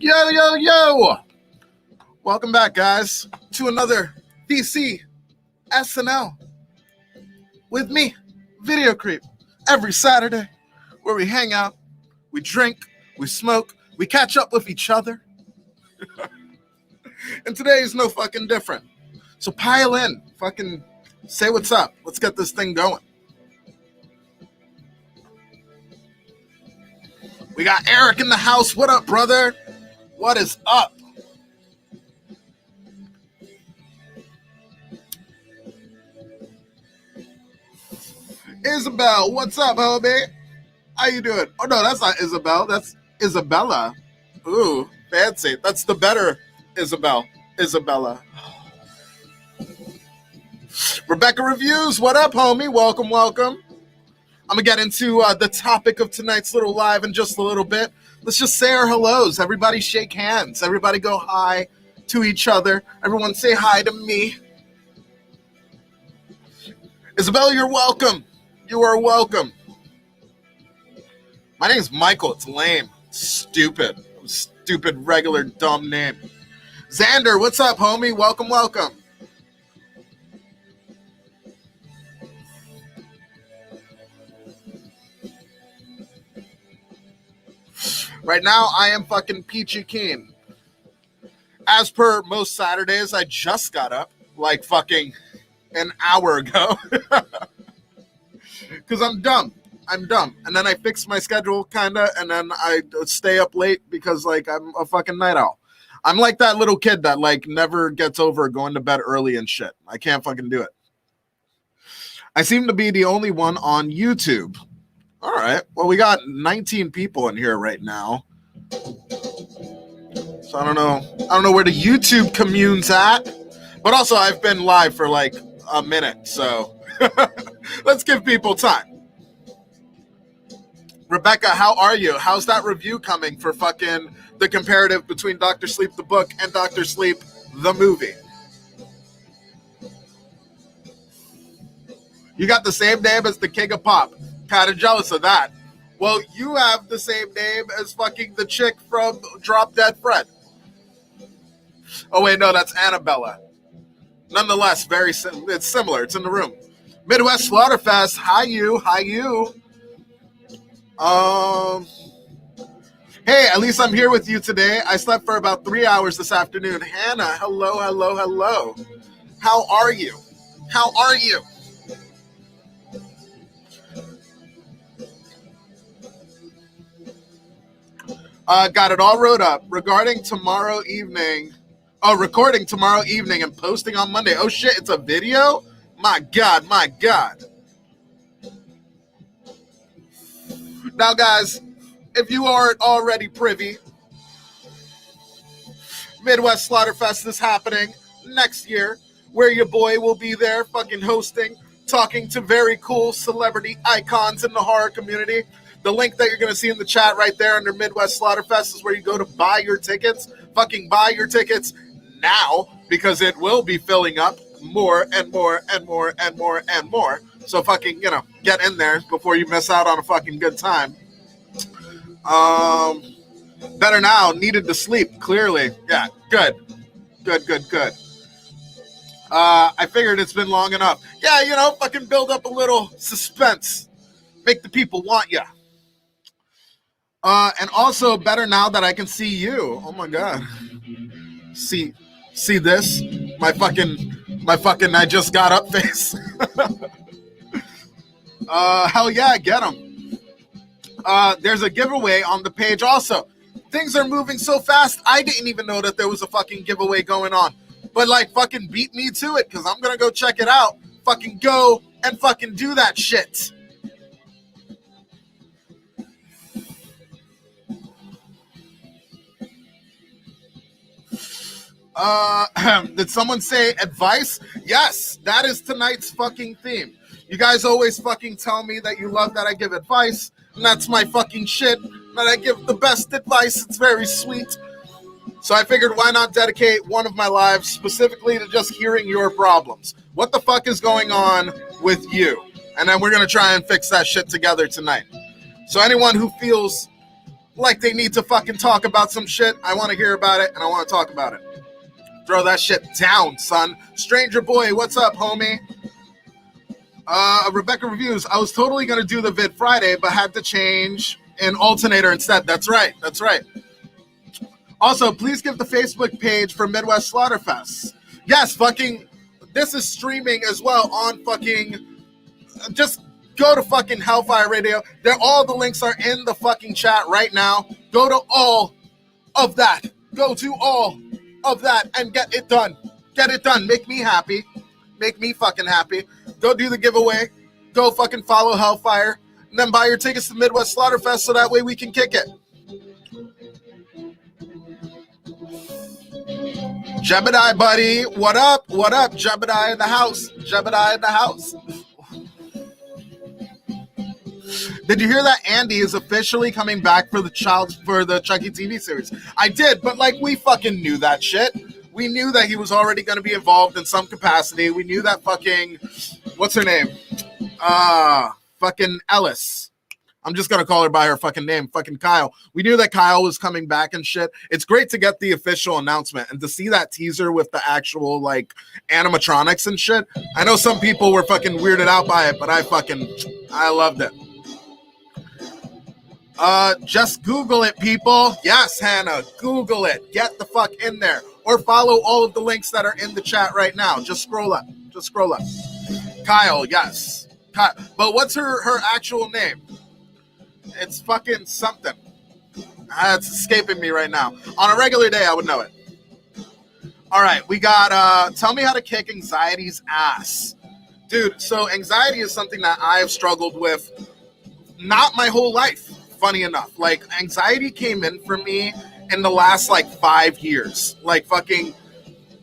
Yo, yo, yo! Welcome back, guys, to another VC SNL with me, Video Creep, every Saturday, where we hang out, we drink, we smoke, we catch up with each other. And today is no fucking different. So pile in, fucking say what's up. Let's get this thing going. We got Eric in the house. What up, brother? What is up? Isabel, what's up, homie? How you doing? Oh, no, that's not Isabel. That's Isabella. Ooh, fancy. That's the better Isabella. Rebecca Reviews, what up, homie? Welcome, welcome. I'm going to get into the topic of tonight's little live in just a little bit. Let's just say our hellos. Everybody shake hands. Everybody go hi to each other. Everyone say hi to me. Isabel, you're welcome. You are welcome. My name's Michael. It's lame. Stupid. Stupid, regular, dumb name. Xander, what's up, homie? Welcome, welcome. Right now, I am fucking peachy keen. As per most Saturdays, I just got up like fucking an hour ago. Because I'm dumb. And then I fix my schedule, kind of, and then I stay up late because, like, I'm a fucking night owl. I'm like that little kid that, like, never gets over going to bed early and shit. I can't fucking do it. I seem to be the only one on YouTube. All right. Well, we got 19 people in here right now. So I don't know where the YouTube commune's at. But also, I've been live for like a minute. So let's give people time. Rebecca, how are you? How's that review coming for fucking the comparative between Dr. Sleep the book and Dr. Sleep the movie? You got the same name as the King of Pop. Kind of jealous of that. Well, you have the same name as fucking the chick from Drop Dead Fred. Oh, wait, no, that's Annabella. Nonetheless, it's similar. It's in the room. Midwest Slaughterfest. Hi, you. Hey, at least I'm here with you today. I slept for about 3 hours this afternoon. Hannah, hello. How are you? Got it all wrote up regarding tomorrow evening. Oh, recording tomorrow evening and posting on Monday. Oh shit, it's a video? My God. Now, guys, if you aren't already privy, Midwest Slaughterfest is happening next year, where your boy will be there fucking hosting, talking to very cool celebrity icons in the horror community. The link that you're going to see in the chat right there under Midwest Slaughterfest is where you go to buy your tickets. Fucking buy your tickets now, because it will be filling up more and more. So fucking, get in there before you miss out on a fucking good time. Better now, needed to sleep, clearly. Yeah, good. I figured it's been long enough. Yeah, fucking build up a little suspense. Make the people want ya. And also better now that I can see you. Oh my God. See this? My fucking I just got up face. Hell yeah, get them. There's a giveaway on the page also. Things are moving so fast, I didn't even know that there was a fucking giveaway going on. But like, fucking beat me to it, because I'm gonna go check it out. Fucking go and fucking do that shit. Did someone say advice? Yes, that is tonight's fucking theme. You guys always fucking tell me that you love that I give advice, and that's my fucking shit, that I give the best advice. It's very sweet. So I figured, why not dedicate one of my lives specifically to just hearing your problems? What the fuck is going on with you? And then we're going to try and fix that shit together tonight. So anyone who feels like they need to fucking talk about some shit, I want to hear about it and I want to talk about it. Throw that shit down, son. Stranger boy, what's up, homie? Rebecca Reviews, I was totally going to do the vid Friday, but had to change an alternator instead. That's right. That's right. Also, please give the Facebook page for Midwest Slaughterfest. Yes, fucking, this is streaming as well on fucking, just go to fucking Hellfire Radio. All the links are in the fucking chat right now. Go to all of that. Go to all of that and get it done. Get it done. Make me happy. Make me fucking happy. Go do the giveaway. Go fucking follow Hellfire. And then buy your tickets to Midwest Slaughterfest so that way we can kick it. Jebediah, buddy. What up? What up? Jebediah in the house. Jebediah in the house. Did you hear that Andy is officially coming back for the Chucky TV series? I did, but like we fucking knew that shit. We knew that he was already going to be involved in some capacity. We knew that fucking, what's her name? Fucking Ellis. I'm just going to call her by her fucking name, fucking Kyle. We knew that Kyle was coming back and shit. It's great to get the official announcement and to see that teaser with the actual like animatronics and shit. I know some people were fucking weirded out by it, but I loved it. Just Google it, people. Yes, Hannah, Google it. Get the fuck in there. Or follow all of the links that are in the chat right now. Just scroll up. Just scroll up. Kyle, yes. Kyle. But what's her actual name? It's fucking something. It's escaping me right now. On a regular day, I would know it. All right, we got tell me how to kick anxiety's ass. Dude, so anxiety is something that I have struggled with not my whole life, funny enough. Like, anxiety came in for me in the last, like, 5 years. Like, fucking,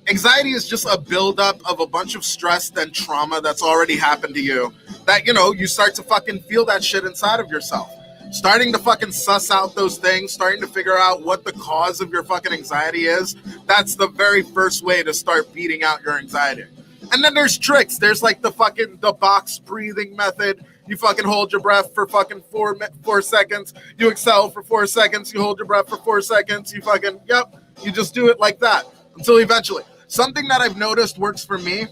anxiety is just a buildup of a bunch of stress and trauma that's already happened to you. That, you know, you start to fucking feel that shit inside of yourself. Starting to fucking suss out those things, starting to figure out what the cause of your fucking anxiety is. That's the very first way to start beating out your anxiety. And then there's tricks. There's like the box breathing method. You fucking hold your breath for fucking 4 seconds. You exhale for 4 seconds. You hold your breath for 4 seconds. You fucking, you just do it like that until eventually. Something that I've noticed works for me,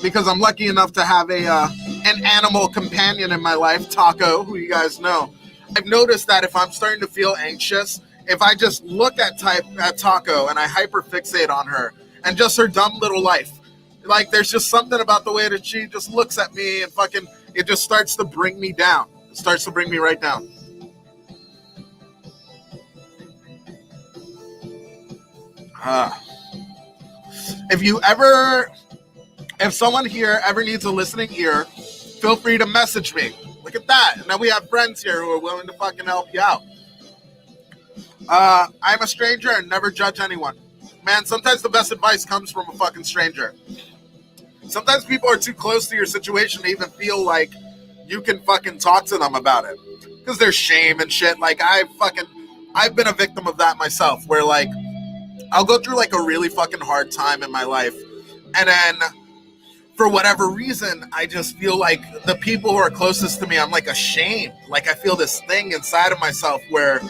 because I'm lucky enough to have an animal companion in my life, Taco, who you guys know. I've noticed that if I'm starting to feel anxious, if I just look at Taco and I hyperfixate on her and just her dumb little life, like there's just something about the way that she just looks at me and fucking, it just starts to bring me down. It starts to bring me right down. If someone here ever needs a listening ear, feel free to message me. Look at that. And then we have friends here who are willing to fucking help you out. I'm a stranger and never judge anyone. Man, sometimes the best advice comes from a fucking stranger. Sometimes people are too close to your situation to even feel like you can fucking talk to them about it. Because there's shame and shit. Like, I've been a victim of that myself, where like, I'll go through like a really fucking hard time in my life. And then for whatever reason, I just feel like the people who are closest to me, I'm like ashamed. Like I feel this thing inside of myself where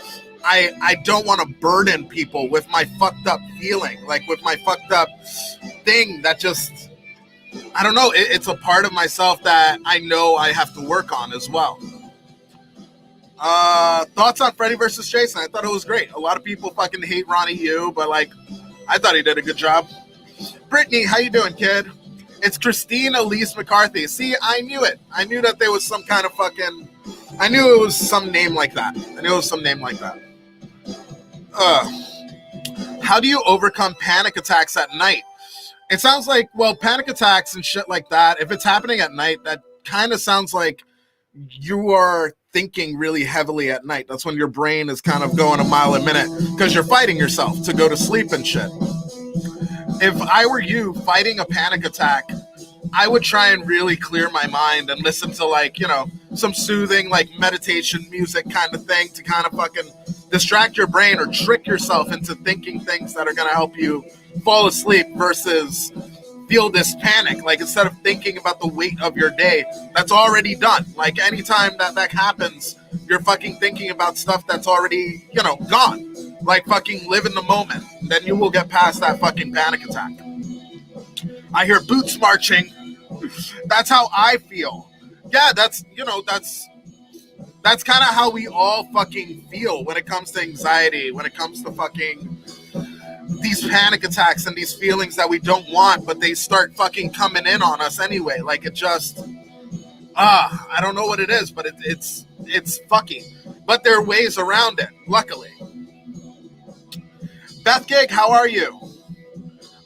I don't want to burden people with my fucked up feeling, like with my fucked up thing that just, I don't know, it's a part of myself that I know I have to work on as well. Thoughts on Freddy versus Jason? I thought it was great. A lot of people fucking hate Ronnie Yu, but like, I thought he did a good job. Brittany, how you doing, kid? It's Christine Elise McCarthy. See, I knew it. I knew that there was some kind of fucking, I knew it was some name like that. How do you overcome panic attacks at night? It sounds like, well, panic attacks and shit like that, if it's happening at night, that kind of sounds like you are thinking really heavily at night. That's when your brain is kind of going a mile a minute because you're fighting yourself to go to sleep and shit. If I were you fighting a panic attack, I would try and really clear my mind and listen to like, you know, some soothing like meditation music kind of thing to kind of fucking distract your brain or trick yourself into thinking things that are going to help you fall asleep versus feel this panic. Like instead of thinking about the weight of your day, that's already done. Like anytime that happens, you're fucking thinking about stuff that's already, gone. Like fucking live in the moment. Then you will get past that fucking panic attack. I hear boots marching. That's how I feel. Yeah, that's kind of how we all fucking feel when it comes to anxiety, when it comes to fucking these panic attacks and these feelings that we don't want, but they start fucking coming in on us anyway. Like it just, I don't know what it is, but it's fucking. But there are ways around it, luckily. Beth Gig, how are you?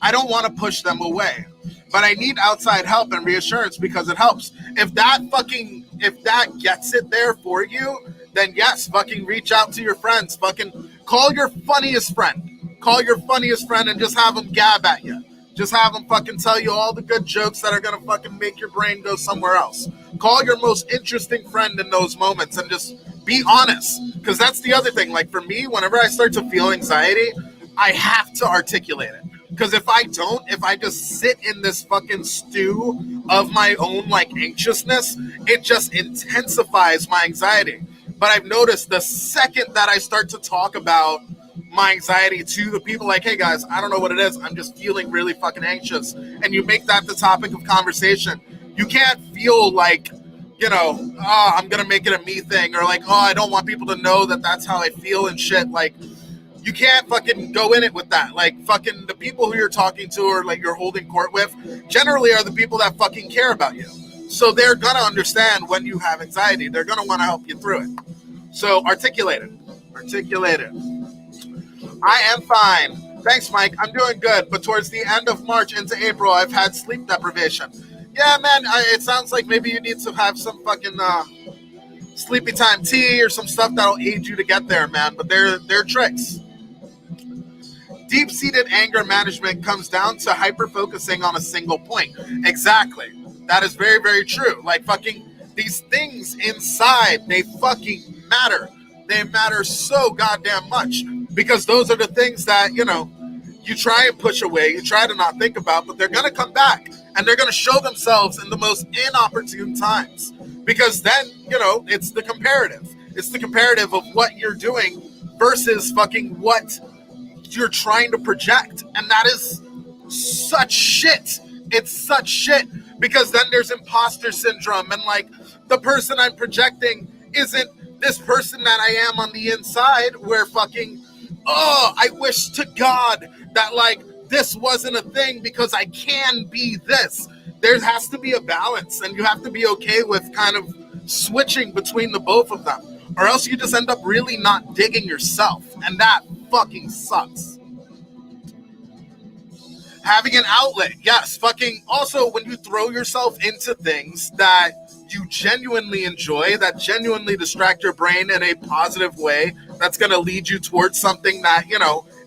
I don't want to push them away, but I need outside help and reassurance because it helps. If that gets it there for you, then yes, fucking reach out to your friends. Fucking call your funniest friend. Call your funniest friend and just have them gab at you. Just have them fucking tell you all the good jokes that are going to fucking make your brain go somewhere else. Call your most interesting friend in those moments and just be honest. Because that's the other thing. Like for me, whenever I start to feel anxiety, I have to articulate it. Because if I just sit in this fucking stew of my own like anxiousness, it just intensifies my anxiety. But I've noticed the second that I start to talk about my anxiety to the people, like, hey guys, I don't know what it is, I'm just feeling really fucking anxious, and you make that the topic of conversation, you can't feel like, I'm gonna make it a me thing, or like, I don't want people to know that that's how I feel and shit. Like, you can't fucking go in it with that. Like, fucking the people who you're talking to or like you're holding court with generally are the people that fucking care about you. So they're gonna understand when you have anxiety. They're gonna want to help you through it. So articulate it. I am fine. Thanks, Mike. I'm doing good. But towards the end of March into April, I've had sleep deprivation. Yeah, man, it sounds like maybe you need to have some fucking sleepy time tea or some stuff that'll aid you to get there, man. But they're tricks. Deep-seated anger management comes down to hyper-focusing on a single point. Exactly. That is very, very true. Like fucking these things inside, they fucking matter. They matter so goddamn much because those are the things that, you try and push away, you try to not think about, but they're going to come back and they're going to show themselves in the most inopportune times because then, it's the comparative. It's the comparative of what you're doing versus fucking what you're trying to project. And that is such shit. It's such shit because then there's imposter syndrome and like the person I'm projecting isn't this person that I am on the inside where fucking, I wish to God that like this wasn't a thing because I can be this. There has to be a balance and you have to be okay with kind of switching between the both of them or else you just end up really not digging yourself and that fucking sucks. Having an outlet, yes, fucking also when you throw yourself into things that you genuinely enjoy, that genuinely distract your brain in a positive way, that's going to lead you towards something that,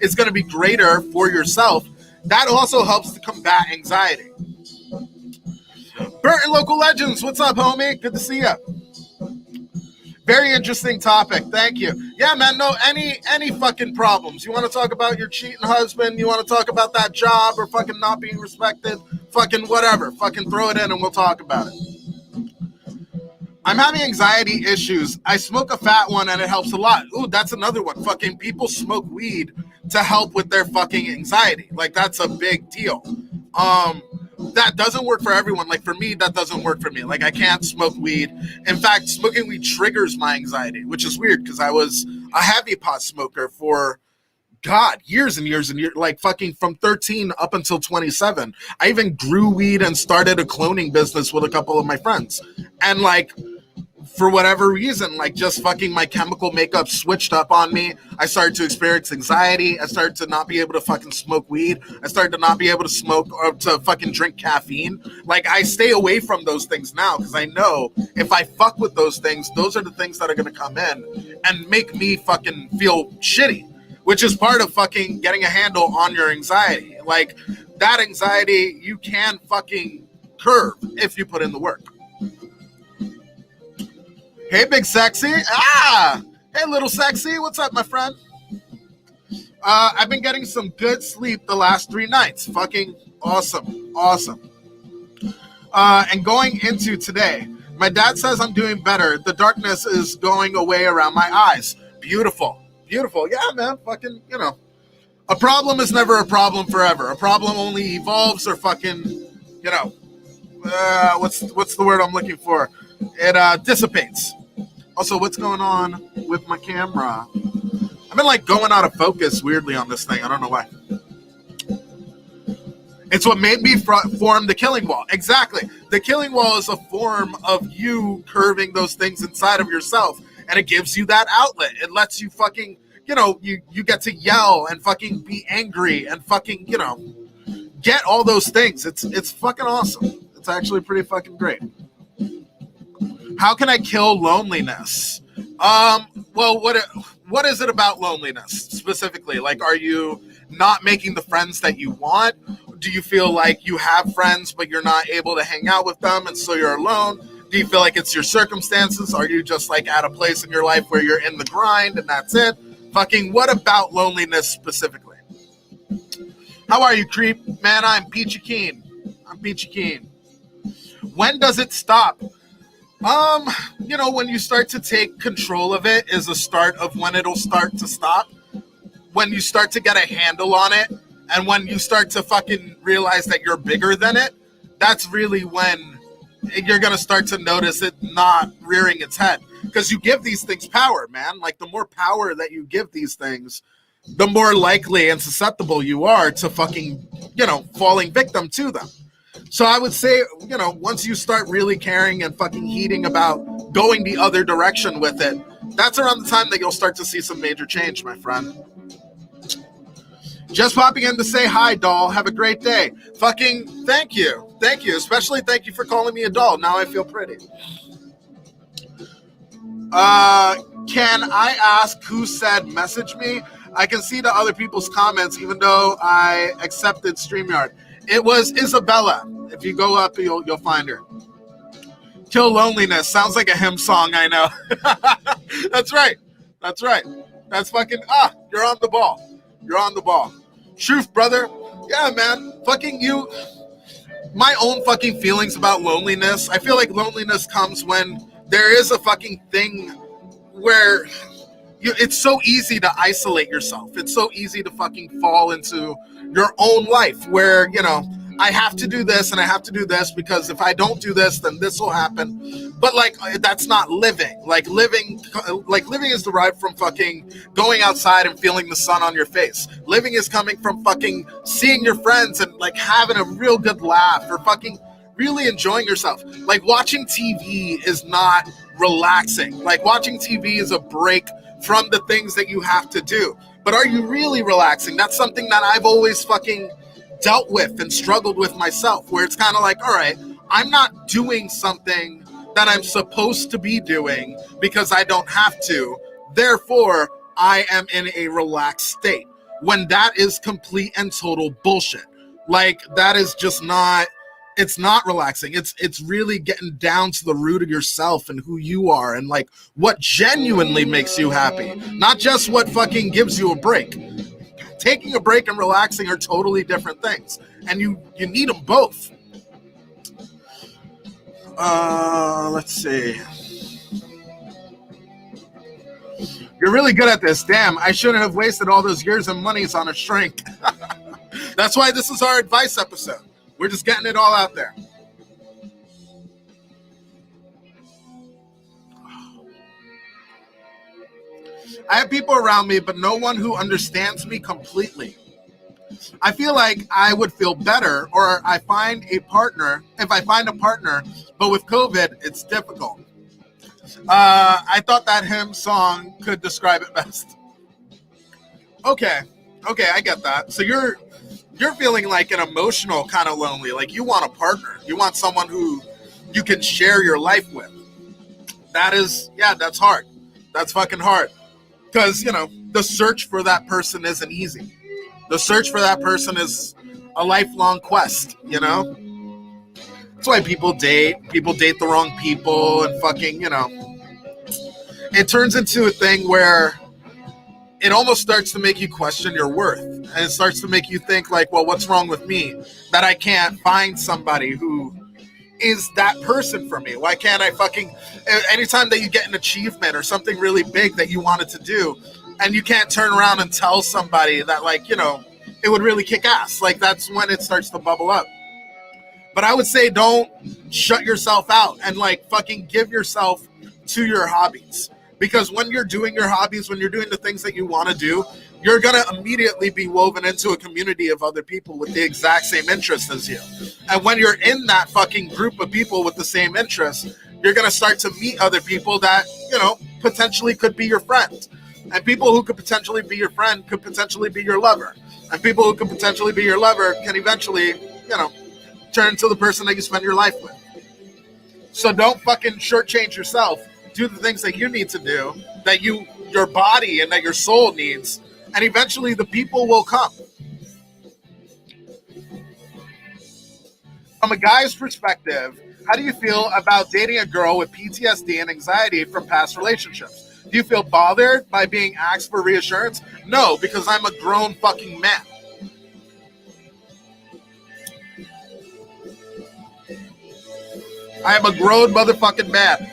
is going to be greater for yourself, that also helps to combat anxiety. Burton Local Legends, what's up, homie? Good to see you. Very interesting topic. Thank you. Yeah, man, no, any fucking problems. You want to talk about your cheating husband? You want to talk about that job or fucking not being respected? Fucking whatever. Fucking throw it in and we'll talk about it. I'm having anxiety issues. I smoke a fat one and it helps a lot. Ooh, that's another one. Fucking people smoke weed to help with their fucking anxiety. Like, that's a big deal. That doesn't work for everyone. Like, for me, that doesn't work for me. Like, I can't smoke weed. In fact, smoking weed triggers my anxiety, which is weird because I was a heavy pot smoker for, God, years and years and years, like fucking from 13 up until 27. I even grew weed and started a cloning business with a couple of my friends. And like, for whatever reason, like just fucking my chemical makeup switched up on me. I started to experience anxiety. I started to not be able to fucking smoke weed. I started to not be able to smoke or to fucking drink caffeine. Like, I stay away from those things now because I know if I fuck with those things, those are the things that are going to come in and make me fucking feel shitty, which is part of fucking getting a handle on your anxiety. Like, that anxiety you can fucking curb if you put in the work. Hey, big sexy. Hey, little sexy. What's up, my friend? I've been getting some good sleep the last 3 nights. Fucking awesome. And going into today, My dad says I'm doing better. The darkness is going away around my eyes. Beautiful. Beautiful. Yeah, man. Fucking, you know. A problem is never a problem forever. A problem only evolves or fucking, you know, what's the word I'm looking for? It dissipates. Also, what's going on with my camera? I've been like going out of focus weirdly on this thing. I don't know why. It's what made me form the killing wall. Exactly. The killing wall is a form of you curving those things inside of yourself, and it gives you that outlet. It lets you fucking, you know, you get to yell and fucking be angry and fucking, you know, get all those things. It's fucking awesome. It's actually pretty fucking great. How can I kill loneliness? Well, what is it about loneliness specifically? Like, are you not making the friends that you want? Do you feel like you have friends, but you're not able to hang out with them, and so you're alone? Do you feel like it's your circumstances? Are you just like at a place in your life where you're in the grind and that's it? Fucking what about loneliness specifically? How are you, creep? Man, I'm Peachy Keen. When does it stop? You know, when you start to take control of it is a start of when it'll start to stop. When you start to get a handle on it, and when you start to fucking realize that you're bigger than it, that's really when you're going to start to notice it not rearing its head. Because you give these things power, man. Like, the more power that you give these things, the more likely and susceptible you are to fucking, you know, falling victim to them. So I would say, you know, once you start really caring and fucking heeding about going the other direction with it, that's around the time that you'll start to see some major change, my friend. Just popping in to say hi, doll. Have a great day. Fucking thank you. Thank you. Especially thank you for calling me a doll. Now I feel pretty. Can I ask who said message me? I can see the other people's comments even though I accepted StreamYard. It was Isabella. If you go up, you'll find her. Kill loneliness. Sounds like a hymn song, I know. That's right. That's right. That's fucking, you're on the ball. You're on the ball. Truth, brother. Yeah, man. Fucking you. My own fucking feelings about loneliness. I feel like loneliness comes when there is a fucking thing where it's so easy to isolate yourself. It's so easy to fucking fall into your own life where, you know, I have to do this and I have to do this because if I don't do this, then this will happen. But like, that's not living. Like living is derived from fucking going outside and feeling the sun on your face. Living is coming from fucking seeing your friends and like having a real good laugh or fucking really enjoying yourself. Like watching TV is not relaxing. Like watching TV is a break from the things that you have to do. But are you really relaxing? That's something that I've always fucking dealt with and struggled with myself, where it's kind of like, all right, I'm not doing something that I'm supposed to be doing because I don't have to. Therefore, I am in a relaxed state. When that is complete and total bullshit. Like, that is just not, it's not relaxing. It's really getting down to the root of yourself and who you are and like what genuinely makes you happy. Not just what fucking gives you a break. Taking a break and relaxing are totally different things. And you need them both. Let's see. You're really good at this. Damn, I shouldn't have wasted all those years and monies on a shrink. That's why this is our advice episode. We're just getting it all out there. I have people around me, but no one who understands me completely. I feel like I would feel better, or if I find a partner, but with COVID, it's difficult. I thought that hymn song could describe it best. Okay, I get that. So you're feeling like an emotional kind of lonely, like you want a partner. You want someone who you can share your life with. That is, yeah, that's hard. That's fucking hard. Because, you know, the search for that person isn't easy. The search for that person is a lifelong quest, you know? That's why people date the wrong people and fucking, you know. It turns into a thing where it almost starts to make you question your worth. And it starts to make you think like, well, what's wrong with me? That I can't find somebody who is that person for me? Why can't I fucking, anytime that you get an achievement or something really big that you wanted to do, and you can't turn around and tell somebody that, like, you know, it would really kick ass. Like, that's when it starts to bubble up. But I would say don't shut yourself out and, like, fucking give yourself to your hobbies. Because when you're doing your hobbies, when you're doing the things that you want to do, you're going to immediately be woven into a community of other people with the exact same interests as you. And when you're in that fucking group of people with the same interests, you're going to start to meet other people that, you know, potentially could be your friend. And people who could potentially be your friend could potentially be your lover. And people who could potentially be your lover can eventually, you know, turn into the person that you spend your life with. So don't fucking shortchange yourself. Do the things that you need to do, that your body and that your soul needs, and eventually the people will come. From a guy's perspective, how do you feel about dating a girl with PTSD and anxiety from past relationships? Do you feel bothered by being asked for reassurance? No, because I'm a grown fucking man. I am a grown motherfucking man.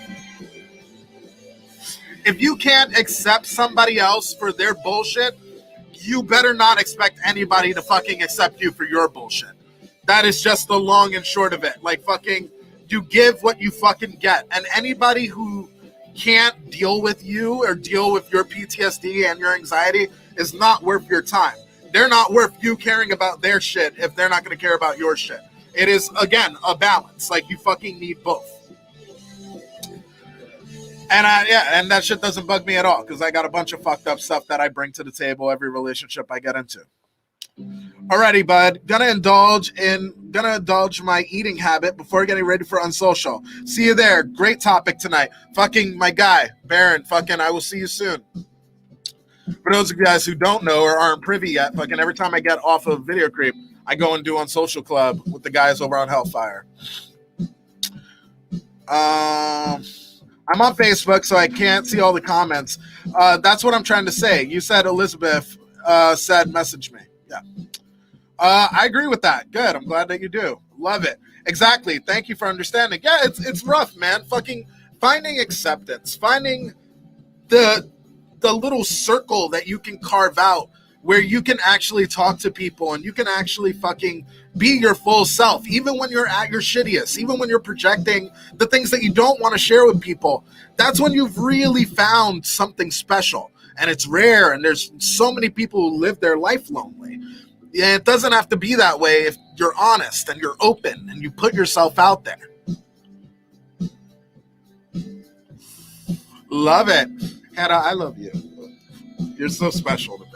If you can't accept somebody else for their bullshit, you better not expect anybody to fucking accept you for your bullshit. That is just the long and short of it. Like, fucking, you give what you fucking get. And anybody who can't deal with you or deal with your PTSD and your anxiety is not worth your time. They're not worth you caring about their shit if they're not going to care about your shit. It is, again, a balance. Like, you fucking need both. And and that shit doesn't bug me at all, because I got a bunch of fucked up stuff that I bring to the table every relationship I get into. Alrighty, bud. Gonna indulge my eating habit before getting ready for Unsocial. See you there. Great topic tonight. Fucking my guy, Baron. Fucking I will see you soon. For those of you guys who don't know or aren't privy yet, fucking every time I get off of Video Creep, I go and do Unsocial Club with the guys over on Hellfire. I'm on Facebook, so I can't see all the comments. That's what I'm trying to say. You said Elizabeth said message me. Yeah. I agree with that. Good. I'm glad that you do. Love it. Exactly. Thank you for understanding. Yeah, it's rough, man. Fucking finding acceptance, finding the little circle that you can carve out where you can actually talk to people and you can actually fucking be your full self, even when you're at your shittiest, even when you're projecting the things that you don't want to share with people. That's when you've really found something special. And it's rare, and there's so many people who live their life lonely. Yeah, it doesn't have to be that way if you're honest and you're open and you put yourself out there. Love it. Hannah, I love you. You're so special to me.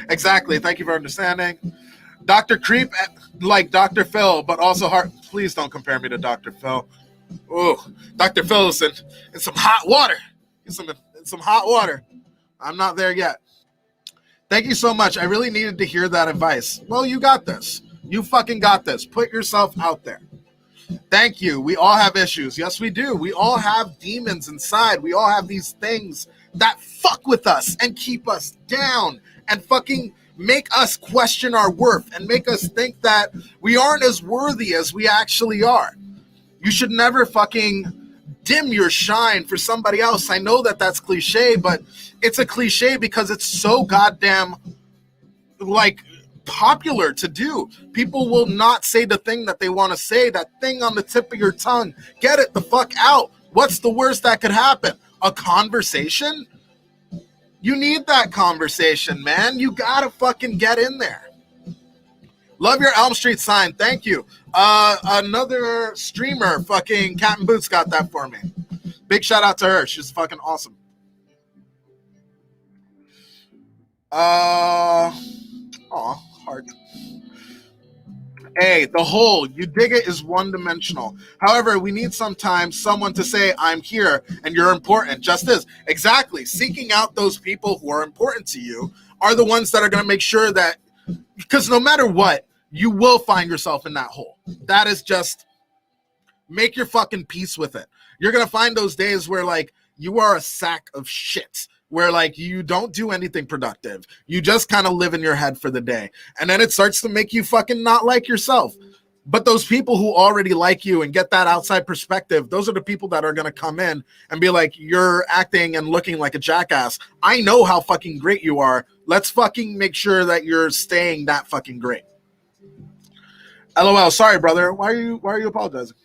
Exactly. Thank you for understanding. Dr. Creep, like Dr. Phil, but also hard. Please don't compare me to Dr. Phil. Oh, Dr. Phil is in some hot water. In some hot water. I'm not there yet. Thank you so much. I really needed to hear that advice. Well, you got this. You fucking got this. Put yourself out there. Thank you. We all have issues. Yes, we do. We all have demons inside. We all have these things that fuck with us and keep us down and fucking make us question our worth and make us think that we aren't as worthy as we actually are. You should never fucking dim your shine for somebody else. I know that that's cliche, but it's a cliche because it's so goddamn, like, popular to do. People will not say the thing that they want to say, that thing on the tip of your tongue. Get it the fuck out. What's the worst that could happen? A conversation? You need that conversation, man. You gotta fucking get in there. Love your Elm Street sign. Thank you. Another streamer, fucking Cat and Boots, got that for me. Big shout out to her. She's fucking awesome. Heart. Hey, the whole, you dig it, is one-dimensional. However, we need sometimes someone to say, I'm here and you're important. Just as. Exactly. Seeking out those people who are important to you are the ones that are going to make sure that, because no matter what, you will find yourself in that hole. That is just, make your fucking peace with it. You're going to find those days where, like, you are a sack of shit, where, like, you don't do anything productive. You just kind of live in your head for the day. And then it starts to make you fucking not like yourself. But those people who already like you and get that outside perspective, those are the people that are going to come in and be like, you're acting and looking like a jackass. I know how fucking great you are. Let's fucking make sure that you're staying that fucking great. LOL. Sorry, brother. Why are you apologizing?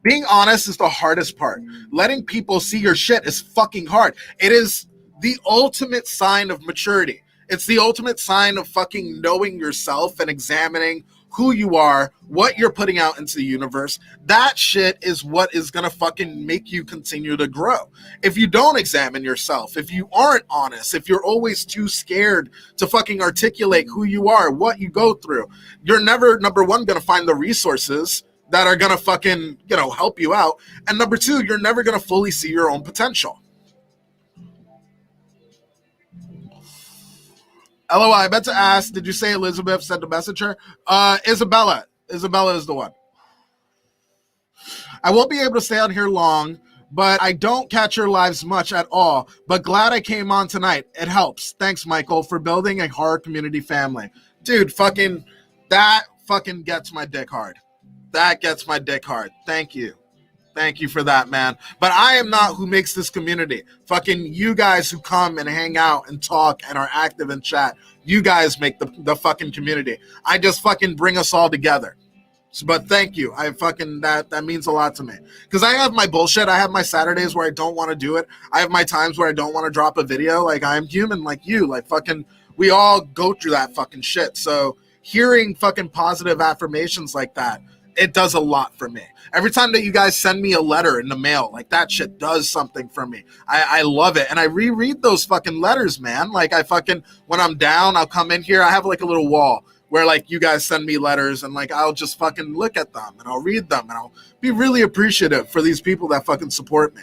Being honest is the hardest part. Letting people see your shit is fucking hard. It is the ultimate sign of maturity. It's the ultimate sign of fucking knowing yourself and examining who you are, what you're putting out into the universe. That shit is what is gonna fucking make you continue to grow. If you don't examine yourself, if you aren't honest, if you're always too scared to fucking articulate who you are, what you go through, you're never, number one, gonna find the resources that are gonna fucking, help you out. And number two, you're never gonna fully see your own potential. LOI, I meant to ask, did you say Elizabeth sent a message her? Isabella. Isabella is the one. I won't be able to stay on here long, but I don't catch your lives much at all. But glad I came on tonight. It helps. Thanks, Michael, for building a horror community family. Dude, that fucking gets my dick hard. That gets my dick hard. Thank you. Thank you for that, man. But I am not who makes this community. Fucking you guys who come and hang out and talk and are active in chat, you guys make the fucking community. I just fucking bring us all together. But thank you. I fucking, that means a lot to me. Because I have my bullshit. I have my Saturdays where I don't want to do it. I have my times where I don't want to drop a video. Like, I'm human like you. Like, fucking, we all go through that fucking shit. So hearing fucking positive affirmations like that, it does a lot for me. Every time that you guys send me a letter in the mail, like, that shit does something for me. I love it. And I reread those fucking letters, man. Like, when I'm down, I'll come in here. I have like a little wall where like you guys send me letters and like I'll just fucking look at them and I'll read them and I'll be really appreciative for these people that fucking support me.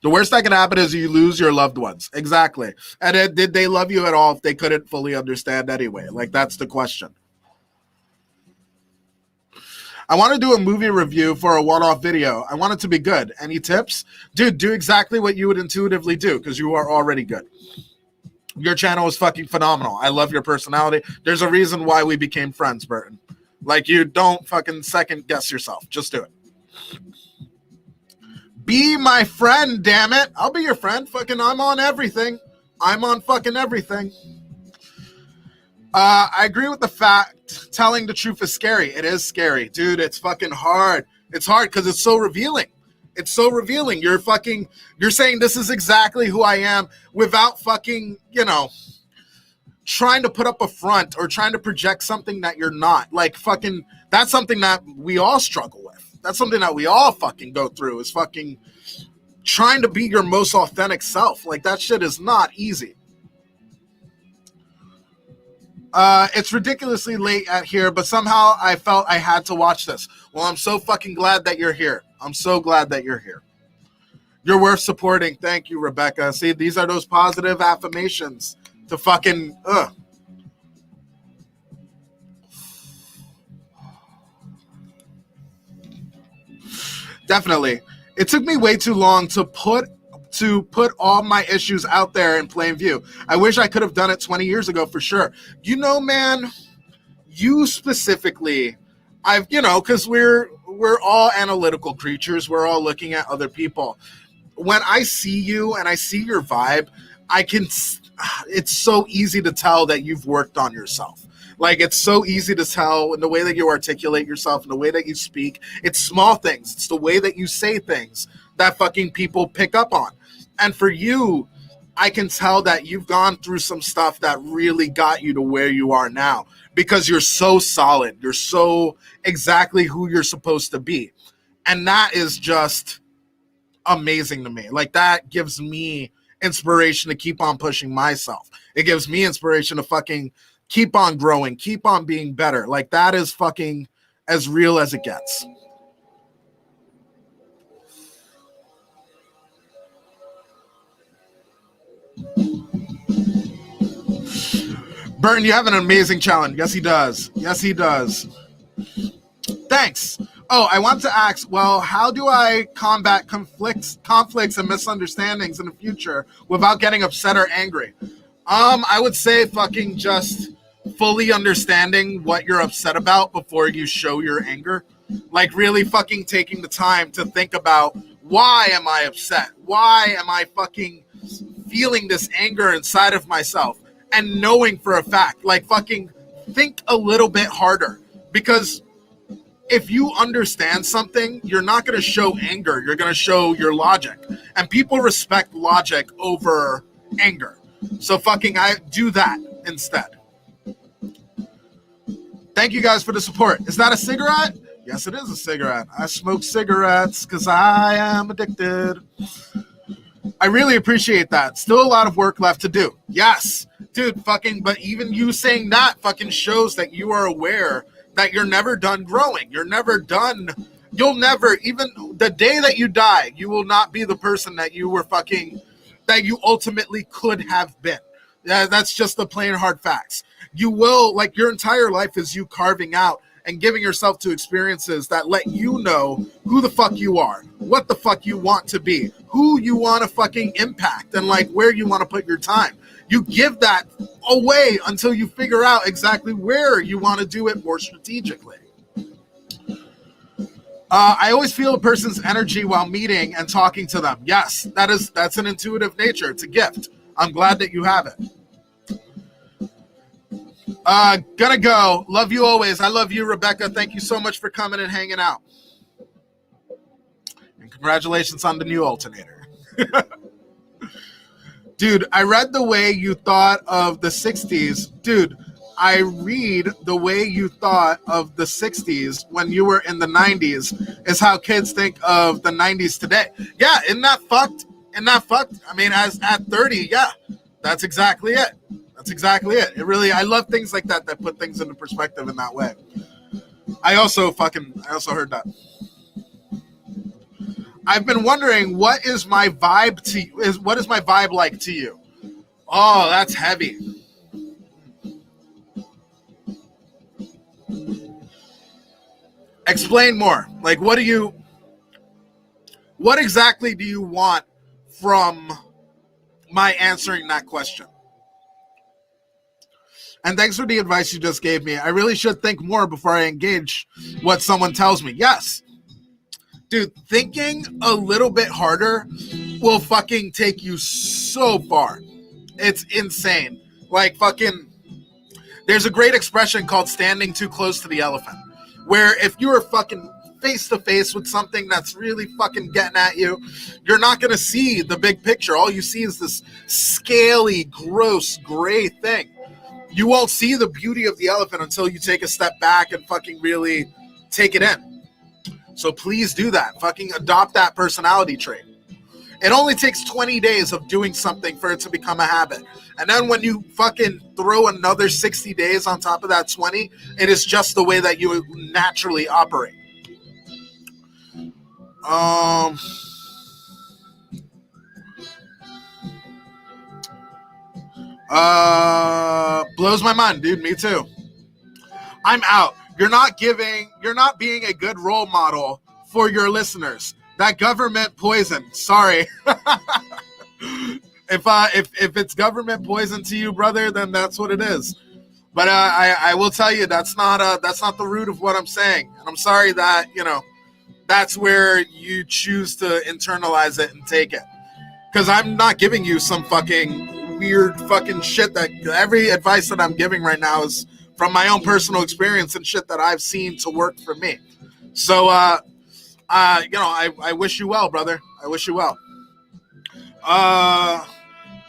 The worst that can happen is you lose your loved ones. Exactly. And did they love you at all if they couldn't fully understand anyway? Like, that's the question. I want to do a movie review for a one-off video. I want it to be good. Any tips? Dude, do exactly what you would intuitively do because you are already good. Your channel is fucking phenomenal. I love your personality. There's a reason why we became friends, Burton. Like, you don't fucking second guess yourself. Just do it. Be my friend, damn it. I'll be your friend. Fucking, I'm on everything. I'm on fucking everything. I agree with the fact telling the truth is scary. It is scary. Dude, it's fucking hard. It's hard because it's so revealing. It's so revealing. You're saying this is exactly who I am without fucking, trying to put up a front or trying to project something that you're not. Like, fucking, that's something that we all struggle with. That's something that we all fucking go through is fucking trying to be your most authentic self. Like, that shit is not easy. It's ridiculously late at here, but somehow I felt I had to watch this. Well, I'm so fucking glad that you're here. I'm so glad that you're here. You're worth supporting. Thank you, Rebecca. See, these are those positive affirmations to fucking, Definitely. It took me way too long to put all my issues out there in plain view. I wish I could have done it 20 years ago for sure. Man, you specifically, because we're all analytical creatures. We're all looking at other people. When I see you and I see your vibe, it's so easy to tell that you've worked on yourself. Like, it's so easy to tell in the way that you articulate yourself, in the way that you speak. It's small things. It's the way that you say things that fucking people pick up on. And for you, I can tell that you've gone through some stuff that really got you to where you are now because you're so solid. You're so exactly who you're supposed to be. And that is just amazing to me. Like, that gives me inspiration to keep on pushing myself. It gives me inspiration to fucking keep on growing, keep on being better. Like, that is fucking as real as it gets. Burton, you have an amazing challenge. Yes, he does. Yes, he does. Thanks. Oh, I want to ask, well, how do I combat conflicts and misunderstandings in the future without getting upset or angry? I would say fucking just fully understanding what you're upset about before you show your anger. Like really fucking taking the time to think about, why am I upset? Why am I fucking feeling this anger inside of myself? And knowing for a fact, like fucking think a little bit harder. Because if you understand something, you're not going to show anger. You're going to show your logic. And people respect logic over anger. So fucking I do that instead. Thank you guys for the support. Is that a cigarette? Yes, it is a cigarette. I smoke cigarettes because I am addicted. I really appreciate that. Still a lot of work left to do. Yes, dude, fucking, but even you saying that fucking shows that you are aware that you're never done growing. You're never done. You'll never, even the day that you die, you will not be the person that you were fucking, that you ultimately could have been. Yeah, that's just the plain hard facts. You will, like, your entire life is you carving out and giving yourself to experiences that let you know who the fuck you are, what the fuck you want to be, who you want to fucking impact, and like where you want to put your time. You give that away until you figure out exactly where you want to do it more strategically. I always feel a person's energy while meeting and talking to them. Yes, that's an intuitive nature. It's a gift. I'm glad that you have it. Gonna go. Love you always. I love you, Rebecca. Thank you so much for coming and hanging out. And congratulations on the new alternator. Dude, I read the way you thought of the 60s. Dude, I read the way you thought of the 60s when you were in the 90s is how kids think of the 90s today. Yeah, isn't that fucked? Isn't that fucked? I mean, as at 30, yeah, that's exactly it. That's exactly it. It really, I love things like that that put things into perspective in that way. I also heard that. I've been wondering, what is my vibe to you? What is my vibe like to you? Oh, that's heavy. Explain more. Like, what exactly do you want from my answering that question? And thanks for the advice you just gave me. I really should think more before I engage what someone tells me. Yes. Dude, thinking a little bit harder will fucking take you so far. It's insane. Like fucking, there's a great expression called standing too close to the elephant, where if you are fucking face to face with something that's really fucking getting at you, you're not going to see the big picture. All you see is this scaly, gross, gray thing. You won't see the beauty of the elephant until you take a step back and fucking really take it in. So please do that. Fucking adopt that personality trait. It only takes 20 days of doing something for it to become a habit. And then when you fucking throw another 60 days on top of that 20, it is just the way that you naturally operate. Blows my mind, dude. Me too. I'm out. You're not being a good role model for your listeners. That government poison. Sorry. If it's government poison to you, brother, then that's what it is. But I will tell you that's not the root of what I'm saying. And I'm sorry that, that's where you choose to internalize it and take it. Because I'm not giving you some fucking weird fucking shit that every advice that I'm giving right now is from my own personal experience and shit that I've seen to work for me. So, I wish you well, brother. I wish you well.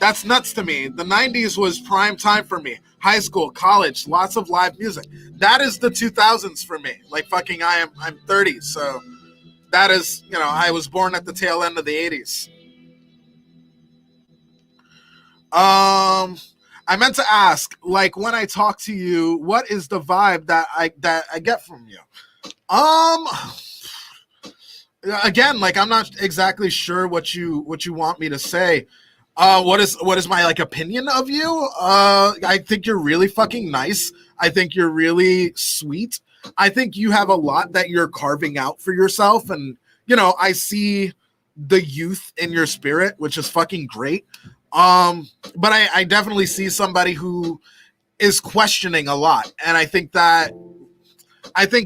That's nuts to me. The 90s was prime time for me. High school, college, lots of live music. That is the 2000s for me. Like fucking I'm 30, so that is, I was born at the tail end of the 80s. I meant to ask, like, when I talk to you, what is the vibe that I get from you? Again, like, I'm not exactly sure what you want me to say. What is my like opinion of you? I think you're really fucking nice. I think you're really sweet. I think you have a lot that you're carving out for yourself, and I see the youth in your spirit, which is fucking great. But I definitely see somebody who is questioning a lot. And I think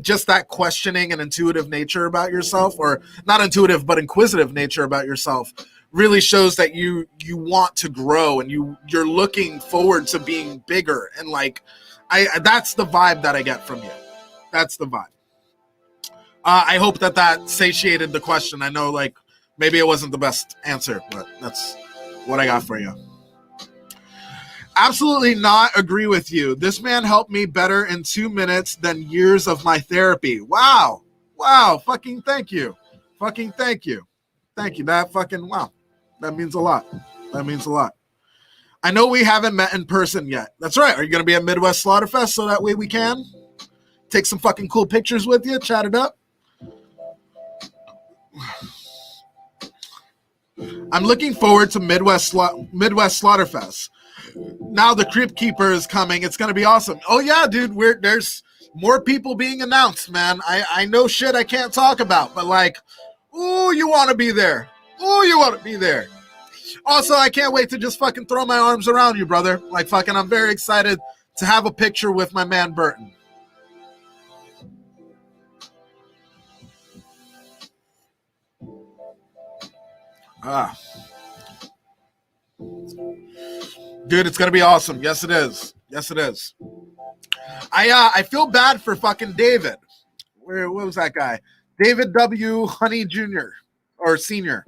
just that questioning and intuitive nature about yourself, or not intuitive, but inquisitive nature about yourself, really shows that you want to grow and you're looking forward to being bigger. And like, that's the vibe that I get from you. That's the vibe. I hope that satiated the question. I know, like, maybe it wasn't the best answer, but that's what I got for you. Absolutely not agree with you. This man helped me better in 2 minutes than years of my therapy. Wow. Fucking thank you. Thank you. That fucking, wow. That means a lot. I know we haven't met in person yet. That's right. Are you going to be at Midwest Slaughterfest so that way we can take some fucking cool pictures with you, chat it up? I'm looking forward to Midwest Slaughterfest. Now the Crypt Keeper is coming. It's going to be awesome. Oh, yeah, dude. There's more people being announced, man. I know shit I can't talk about, but like, ooh, you want to be there. Also, I can't wait to just fucking throw my arms around you, brother. Like, fucking, I'm very excited to have a picture with my man Burton. Dude, it's gonna be awesome. Yes, it is. I feel bad for fucking David. What was that guy? David W. Honey Jr. or Senior.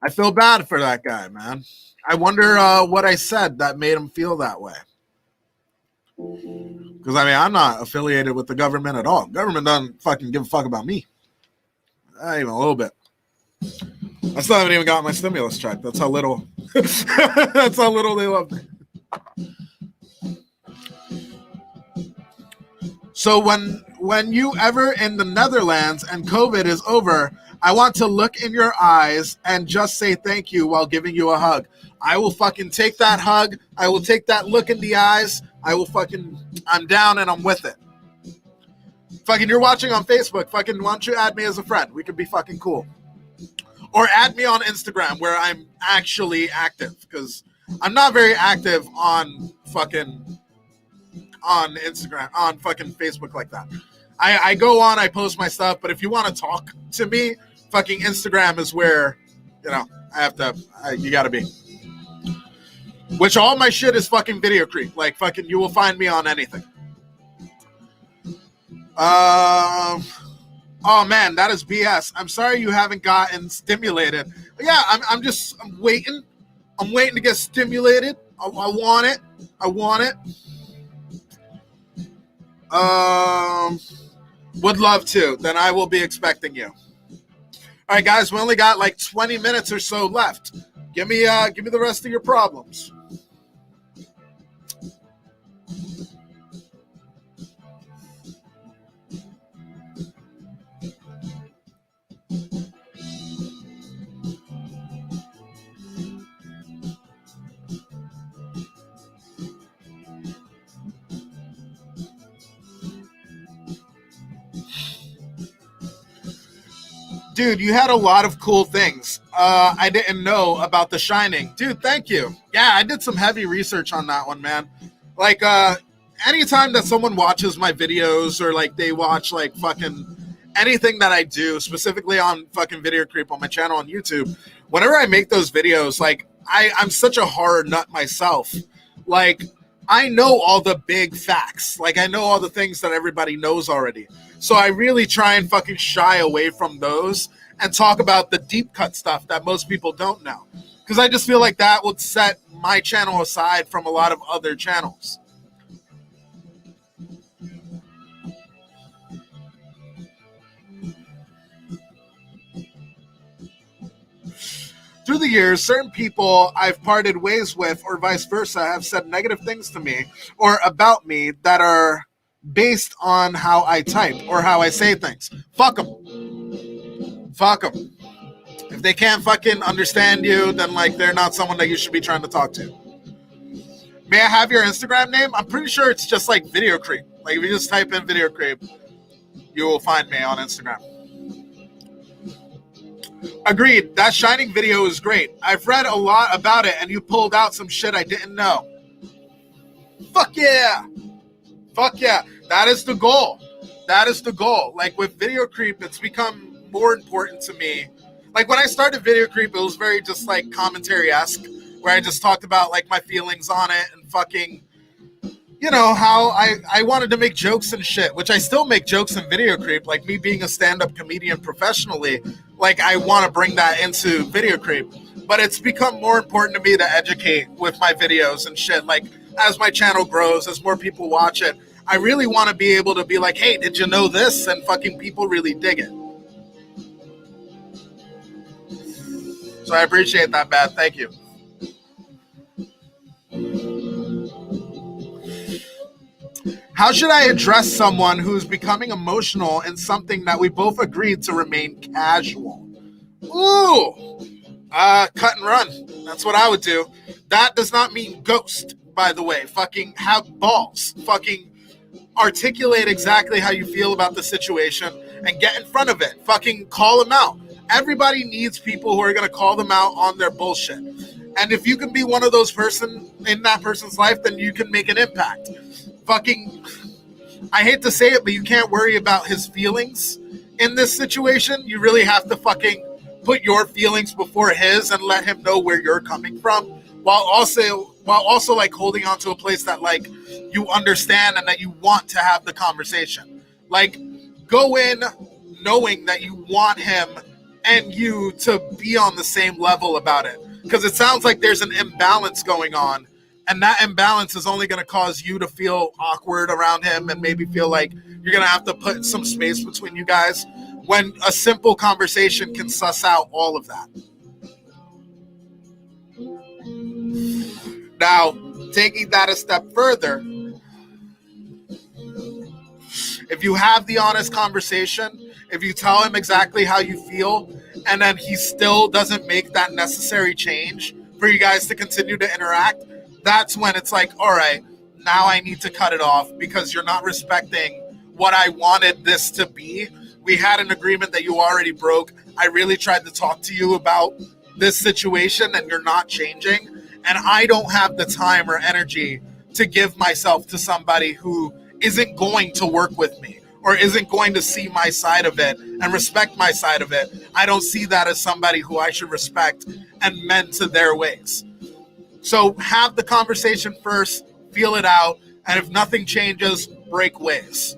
I feel bad for that guy, man. I wonder what I said that made him feel that way. Because, I mean, I'm not affiliated with the government at all. Government doesn't fucking give a fuck about me. Not even a little bit. I still haven't even gotten my stimulus check. That's how little they love me. So when you ever in the Netherlands and COVID is over, I want to look in your eyes and just say thank you while giving you a hug. I will fucking take that hug. I will take that look in the eyes. I'm down and I'm with it. Fucking, you're watching on Facebook. Fucking, why don't you add me as a friend? We could be fucking cool. Or add me on Instagram where I'm actually active, because I'm not very active on Instagram, on fucking Facebook like that. I go on, I post my stuff, but if you want to talk to me, fucking Instagram is where, you gotta be. Which all my shit is fucking video creep. Like, fucking, you will find me on anything. Oh man, that is BS. I'm sorry you haven't gotten stimulated. But yeah, I'm waiting. I'm waiting to get stimulated. I want it. Would love to. Then I will be expecting you. All right, guys, we only got like 20 minutes or so left. Give me the rest of your problems. Dude, you had a lot of cool things. I didn't know about The Shining. Dude, thank you. Yeah, I did some heavy research on that one, man. Like, anytime that someone watches my videos or, like, they watch, like, fucking anything that I do, specifically on fucking Video Creep on my channel on YouTube, whenever I make those videos, like, I'm such a horror nut myself. Like, I know all the big facts. Like, I know all the things that everybody knows already. So I really try and fucking shy away from those and talk about the deep cut stuff that most people don't know. Because I just feel like that would set my channel aside from a lot of other channels. Through the years, certain people I've parted ways with or vice versa have said negative things to me or about me that are based on how I type or how I say things. Fuck them. Fuck them. If they can't fucking understand you, then, like, they're not someone that you should be trying to talk to. May I have your Instagram name? I'm pretty sure it's just like Video Creep. Like, if you just type in Video Creep, you will find me on Instagram. Agreed. That Shining video is great. I've read a lot about it, and you pulled out some shit I didn't know. Fuck yeah. Fuck yeah. That is the goal. That is the goal. Like with Video Creep, it's become more important to me. Like when I started Video Creep, it was very just like commentary-esque, where I just talked about like my feelings on it and fucking, you know, how I wanted to make jokes and shit, which I still make jokes in Video Creep. Like me being a stand-up comedian professionally, like I want to bring that into Video Creep. But it's become more important to me to educate with my videos and shit. Like as my channel grows, as more people watch it, I really want to be able to be like, hey, did you know this? And fucking people really dig it. So I appreciate that, Bad. Thank you. How should I address someone who's becoming emotional in something that we both agreed to remain casual? Ooh, cut and run. That's what I would do. That does not mean ghost, by the way. Fucking have balls. Fucking articulate exactly how you feel about the situation and get in front of it. Fucking call them out. Everybody needs people who are going to call them out on their bullshit. And if you can be one of those person in that person's life, then you can make an impact. Fucking, I hate to say it, but you can't worry about his feelings in this situation. You really have to fucking put your feelings before his and let him know where you're coming from, while also like holding on to a place that like you understand and that you want to have the conversation. Like go in knowing that you want him and you to be on the same level about it, because it sounds like there's an imbalance going on, and that imbalance is only going to cause you to feel awkward around him and maybe feel like you're going to have to put some space between you guys, when a simple conversation can suss out all of that. Now, taking that a step further, if you have the honest conversation, if you tell him exactly how you feel, and then he still doesn't make that necessary change for you guys to continue to interact, that's when it's like, all right, now I need to cut it off because you're not respecting what I wanted this to be. We had an agreement that you already broke. I really tried to talk to you about this situation and you're not changing. And I don't have the time or energy to give myself to somebody who isn't going to work with me or isn't going to see my side of it and respect my side of it. I don't see that as somebody who I should respect and mend to their ways. So have the conversation first, feel it out, and if nothing changes, break ways.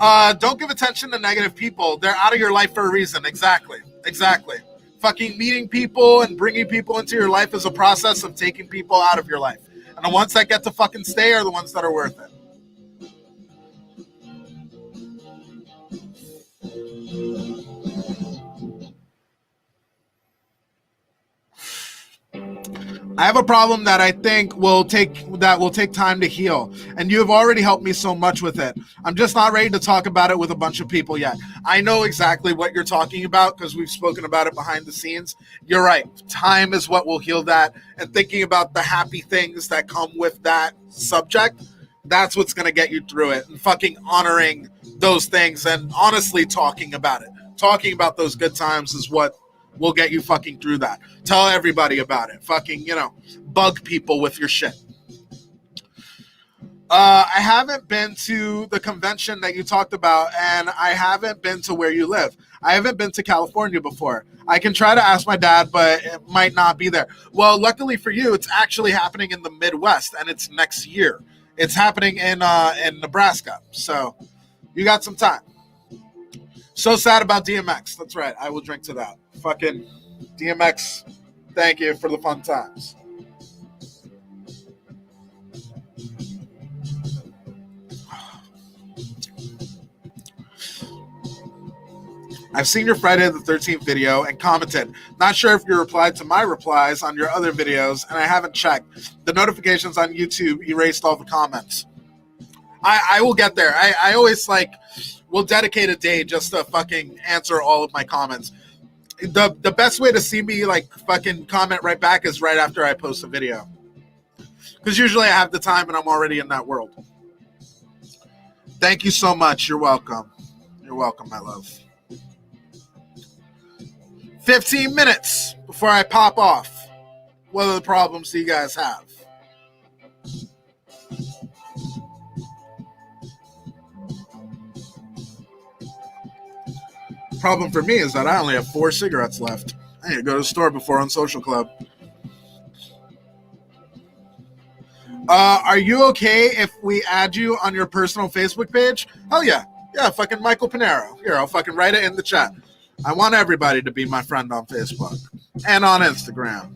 Don't give attention to negative people. They're out of your life for a reason. Exactly. Fucking meeting people and bringing people into your life is a process of taking people out of your life. And the ones that get to fucking stay are the ones that are worth it. I have a problem that I think will take time to heal, and you have already helped me so much with it. I'm just not ready to talk about it with a bunch of people yet. I know exactly what you're talking about because we've spoken about it behind the scenes. You're right. Time is what will heal that, and thinking about the happy things that come with that subject, that's what's going to get you through it, and fucking honoring those things and honestly talking about it. Talking about those good times is what will get you fucking through that. Tell everybody about it. Fucking, bug people with your shit. I haven't been to the convention that you talked about, and I haven't been to where you live. I haven't been to California before. I can try to ask my dad, but it might not be there. Well, luckily for you, it's actually happening in the Midwest, and it's next year. It's happening in Nebraska, so you got some time. So sad about DMX. That's right. I will drink to that. Fucking DMX, thank you for the fun times. I've seen your Friday the 13th video and commented. Not sure if you replied to my replies on your other videos, and I haven't checked. The notifications on YouTube erased all the comments. I will get there. I always will dedicate a day just to fucking answer all of my comments. The best way to see me fucking comment right back is right after I post a video. Because usually I have the time and I'm already in that world. Thank you so much. You're welcome. You're welcome, my love. 15 minutes before I pop off. What are the problems do you guys have? Problem for me is that I only have 4 cigarettes left. I need to go to the store before on Social Club. Are you okay if we add you on your personal Facebook page? Hell yeah. Yeah, fucking Michael Pinero. Here, I'll fucking write it in the chat. I want everybody to be my friend on Facebook and on Instagram.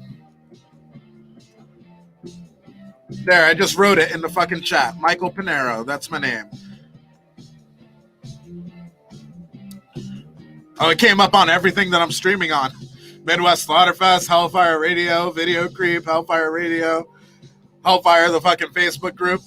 There, I just wrote it in the fucking chat. Michael Pinero, that's my name. Oh, it came up on everything that I'm streaming on. Midwest Slaughterfest, Hellfire Radio, Video Creep, Hellfire Radio, Hellfire, the fucking Facebook group.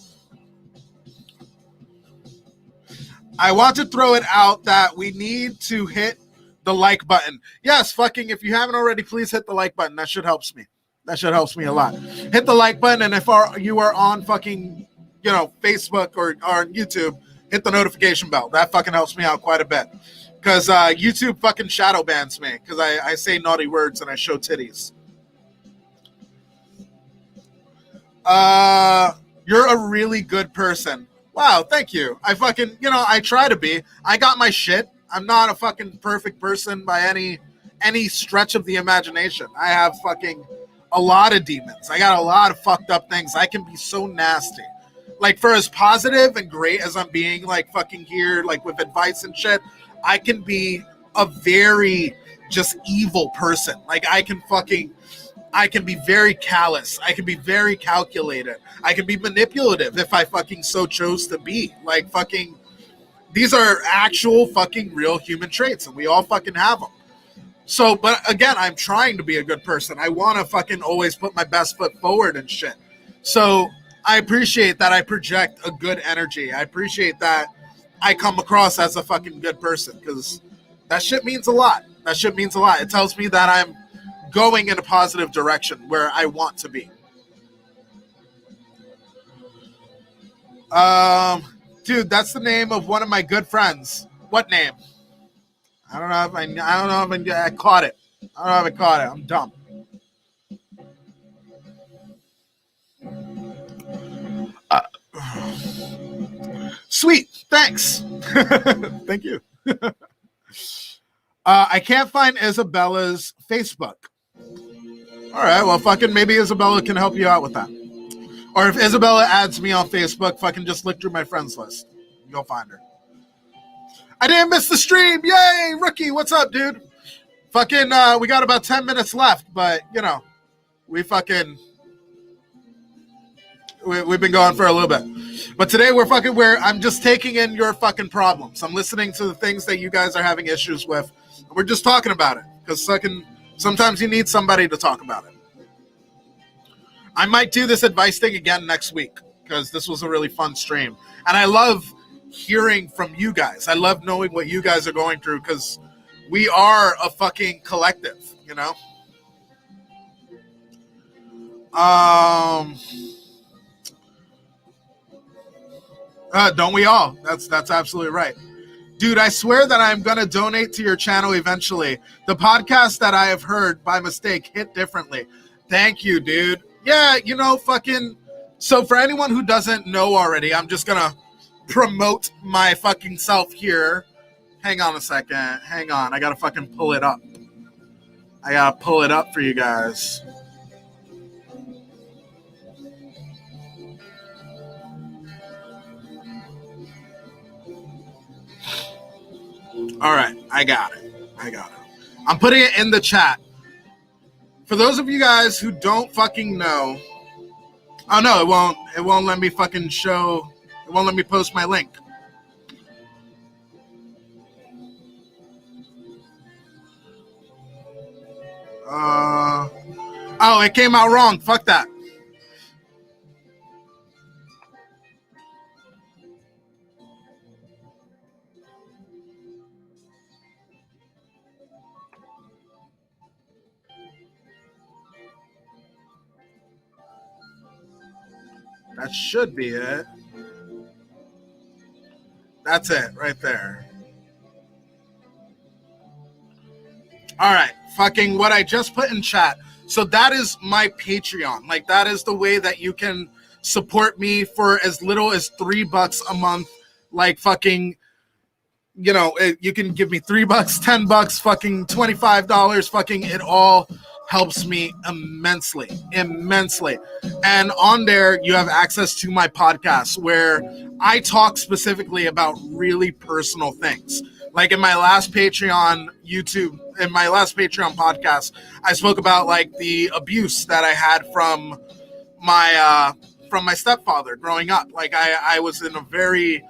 I want to throw it out that we need to hit the like button. Yes, fucking, if you haven't already, please hit the like button. That shit helps me. That shit helps me a lot. Hit the like button, and if you are on fucking, Facebook or on YouTube, hit the notification bell. That fucking helps me out quite a bit. Because YouTube fucking shadow bans me because I say naughty words and I show titties. You're a really good person. Wow, thank you. I fucking, I try to be. I got my shit. I'm not a fucking perfect person by any stretch of the imagination. I have fucking a lot of demons. I got a lot of fucked up things. I can be so nasty. Like, for as positive and great as I'm being, like, fucking here, like, with advice and shit, I can be a very just evil person. Like, I can be very callous. I can be very calculated. I can be manipulative if I fucking so chose to be. Like, fucking, these are actual fucking real human traits, and we all fucking have them. So, but again, I'm trying to be a good person. I want to fucking always put my best foot forward and shit. So I appreciate that I project a good energy. I appreciate that I come across as a fucking good person, because that shit means a lot. That shit means a lot. It tells me that I'm going in a positive direction where I want to be. Dude, that's the name of one of my good friends. What name? I don't know if I caught it. I don't know if I caught it. I'm dumb. Sweet. Thanks. Thank you. I can't find Isabella's Facebook. All right. Well, fucking maybe Isabella can help you out with that. Or if Isabella adds me on Facebook, fucking just look through my friends list. You'll find her. I didn't miss the stream. Yay, Rookie. What's up, dude? Fucking, we got about 10 minutes left, but, we've been going for a little bit. But today I'm just taking in your fucking problems. I'm listening to the things that you guys are having issues with. And we're just talking about it. Because sometimes you need somebody to talk about it. I might do this advice thing again next week, because this was a really fun stream. And I love hearing from you guys. I love knowing what you guys are going through, because we are a fucking collective, Don't we all? That's absolutely right. Dude, I swear that I'm going to donate to your channel eventually. The podcast that I have heard by mistake hit differently. Thank you, dude. Yeah, fucking... So for anyone who doesn't know already, I'm just going to promote my fucking self here. Hang on a second. Hang on. I got to fucking pull it up. I got to pull it up for you guys. All right. I got it. I'm putting it in the chat. For those of you guys who don't fucking know, oh no, it won't let me fucking show, it won't let me post my link. Oh, it came out wrong. Fuck that. That should be it. That's it right there. All right, fucking what I just put in chat. So that is my Patreon. Like, that is the way that you can support me for as little as $3 a month. Like, fucking, you know, you can give me $3, $10, fucking $25. Fucking, it all helps me immensely. And on there, you have access to my podcast where I talk specifically about really personal things. Like in my last Patreon podcast, I spoke about like the abuse that I had from my stepfather growing up. Like I was in a very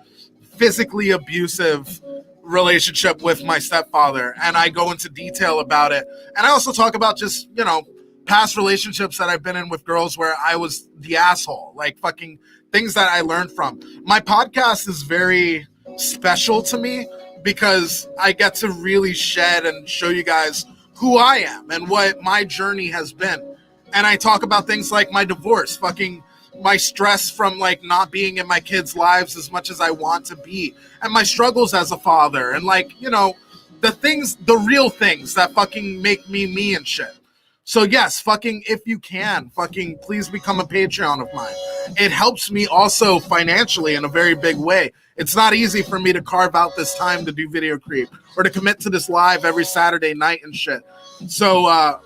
physically abusive relationship with my stepfather, and I go into detail about it. And I also talk about just, you know, past relationships that I've been in with girls where I was the asshole, like fucking things that I learned from. My podcast is very special to me because I get to really shed and show you guys who I am and what my journey has been. And I talk about things like my divorce, fucking my stress from like not being in my kids' lives as much as I want to be, and my struggles as a father, and like, you know, the real things that fucking make me me and shit. So yes, fucking, if you can, fucking please become a Patreon of mine. It helps me also financially in a very big way. It's not easy for me to carve out this time to do Video Creep or to commit to this live every Saturday night and shit. So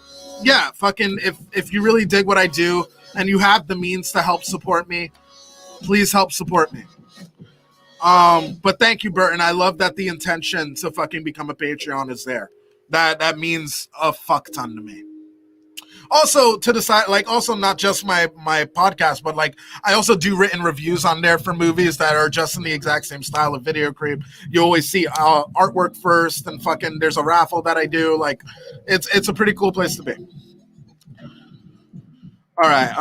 yeah, fucking, if you really dig what I do and you have the means to help support me, please help support me. But thank you, Burton. I love that the intention to fucking become a Patreon is there. That means a fuck ton to me. Also, to the side, like, also not just my podcast, but like I also do written reviews on there for movies that are just in the exact same style of Video Creep. You always see artwork first, and fucking there's a raffle that I do. Like, it's a pretty cool place to be. All right,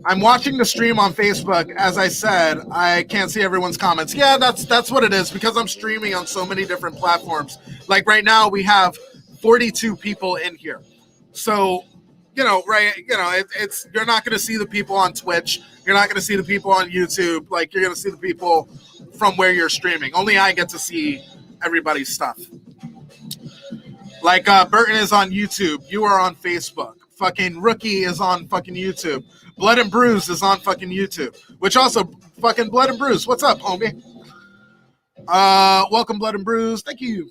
I'm watching the stream on Facebook. As I said, I can't see everyone's comments. Yeah, that's what it is, because I'm streaming on so many different platforms. Like right now, we have 42 people in here. So, you know, right? You know, it's you're not going to see the people on Twitch. You're not going to see the people on YouTube. Like, you're going to see the people from where you're streaming. Only I get to see everybody's stuff. Like Burton is on YouTube. You are on Facebook. Fucking Rookie is on fucking YouTube. Blood and Bruise is on fucking YouTube. Which also, fucking Blood and Bruise. What's up, homie? Welcome, Blood and Bruise. Thank you.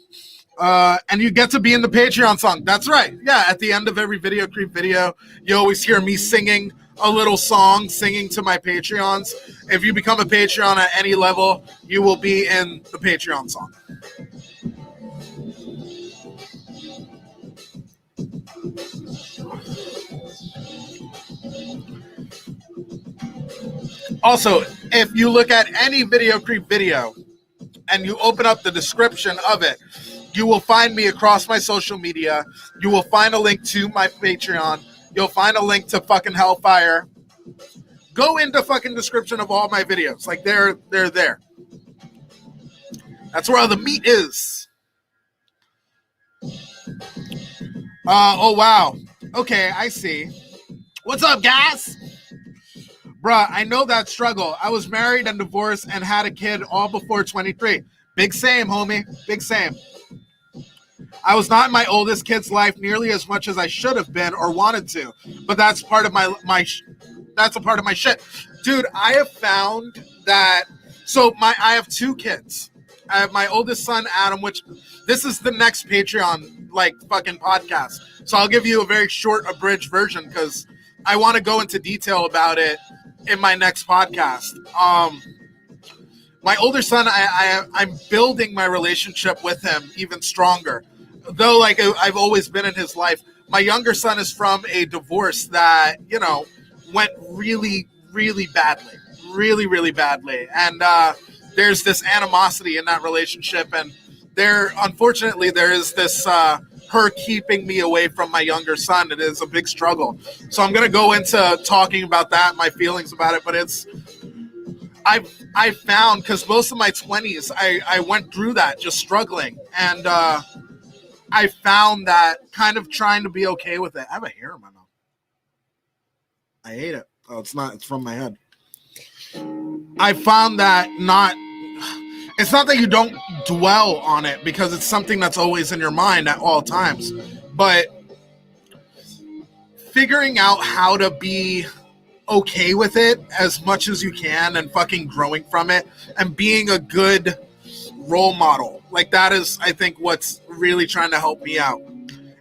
And you get to be in the Patreon song. That's right. Yeah, at the end of every Video Creep video, you always hear me singing a little song, singing to my Patreons. If you become a Patreon at any level, you will be in the Patreon song. Also, if you look at any Video Creep video and you open up the description of it, you will find me across my social media. You will find a link to my Patreon. You'll find a link to fucking Hellfire. Go into fucking description of all my videos. Like, they're there. That's where all the meat is. Oh, wow. Okay, I see. What's up, guys? Bruh, I know that struggle. I was married and divorced and had a kid all before 23. Big same, homie. Big same. I was not in my oldest kid's life nearly as much as I should have been or wanted to, but that's part of that's a part of my shit. Dude, I have found that, I have 2 kids. I have my oldest son, Adam, which this is the next Patreon, like, fucking podcast. So I'll give you a very short, abridged version because I want to go into detail about it in my next podcast. My older son, I'm building my relationship with him even stronger. Though, like, I've always been in his life. My younger son is from a divorce that, you know, went really, really badly. Really, really badly. And there's this animosity in that relationship. And unfortunately, there is this her keeping me away from my younger son. It is a big struggle. So I'm going to go into talking about that, my feelings about it. But I found, because most of my 20s, I went through that, just struggling. And I found that kind of trying to be okay with it. I have a hair in my mouth. I hate it. Oh, it's not. It's from my head. I found that it's not that you don't dwell on it, because it's something that's always in your mind at all times. But figuring out how to be okay with it as much as you can and fucking growing from it and being a good role model. Like that is, I think, what's really trying to help me out.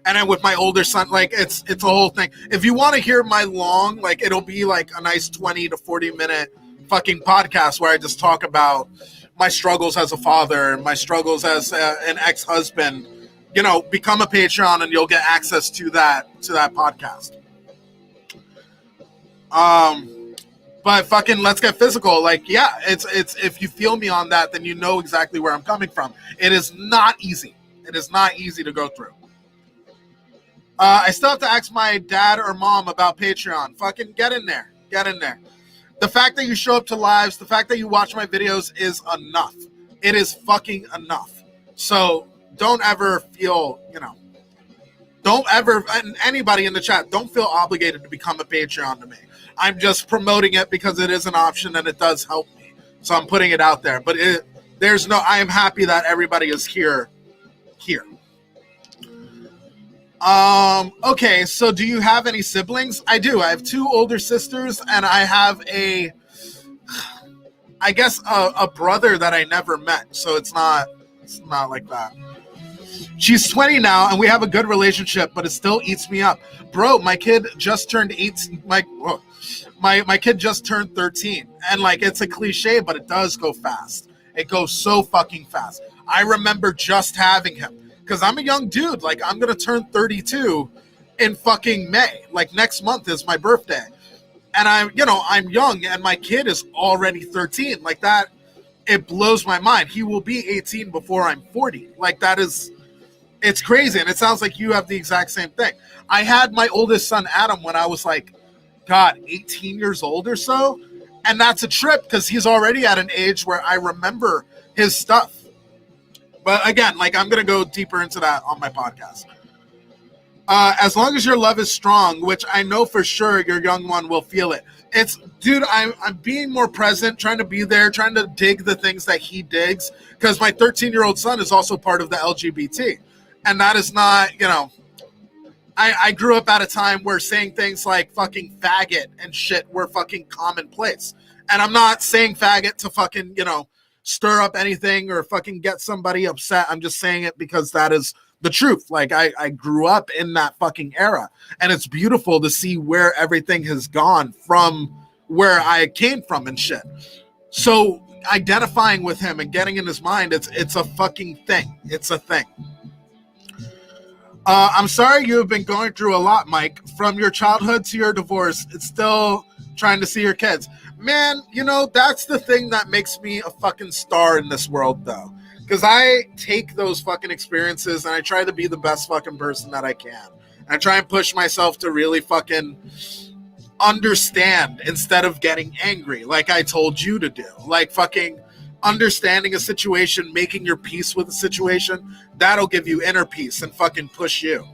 And then with my older son, like it's a whole thing. If you want to hear my long, like it'll be like a nice 20 to 40 minute fucking podcast where I just talk about my struggles as a father, my struggles as an ex-husband. You know, become a Patreon and you'll get access to that podcast. But fucking let's get physical. Like, yeah, it's if you feel me on that, then you know exactly where I'm coming from. It is not easy. It is not easy to go through. I still have to ask my dad or mom about Patreon. Fucking get in there. Get in there. The fact that you show up to lives, the fact that you watch my videos is enough. It is fucking enough. So don't ever feel, don't ever, and anybody in the chat, don't feel obligated to become a Patreon to me. I'm just promoting it because it is an option and it does help me. So I'm putting it out there. But I am happy that everybody is here. Okay, so do you have any siblings? I do. I have 2 older sisters and I have a brother that I never met. So it's not like that. She's 20 now and we have a good relationship, but it still eats me up. Bro, my kid just turned 18. My kid just turned 13. And like, it's a cliche, but it does go fast. It goes so fucking fast. I remember just having him because I'm a young dude. Like, I'm going to turn 32 in fucking May. Like, next month is my birthday. And I'm young and my kid is already 13. Like that, it blows my mind. He will be 18 before I'm 40. Like that is, it's crazy. And it sounds like you have the exact same thing. I had my oldest son, Adam, when I was like, 18 years old or so. And that's a trip because he's already at an age where I remember his stuff. But again, like I'm going to go deeper into that on my podcast. As long as your love is strong, which I know for sure your young one will feel it. Dude, I'm being more present, trying to be there, trying to dig the things that he digs. Because my 13-year-old son is also part of the LGBT. And that is not, I grew up at a time where saying things like fucking faggot and shit were fucking commonplace. And I'm not saying faggot to fucking, stir up anything or fucking get somebody upset. I'm just saying it because that is the truth. Like I grew up in that fucking era and it's beautiful to see where everything has gone from where I came from and shit. So identifying with him and getting in his mind, it's a fucking thing. It's a thing. I'm sorry you have been going through a lot, Mike. From your childhood to your divorce, it's still trying to see your kids. Man, that's the thing that makes me a fucking star in this world, though. Because I take those fucking experiences and I try to be the best fucking person that I can. And I try and push myself to really fucking understand instead of getting angry, like I told you to do. Like fucking understanding a situation, making your peace with a situation, that'll give you inner peace and fucking push you.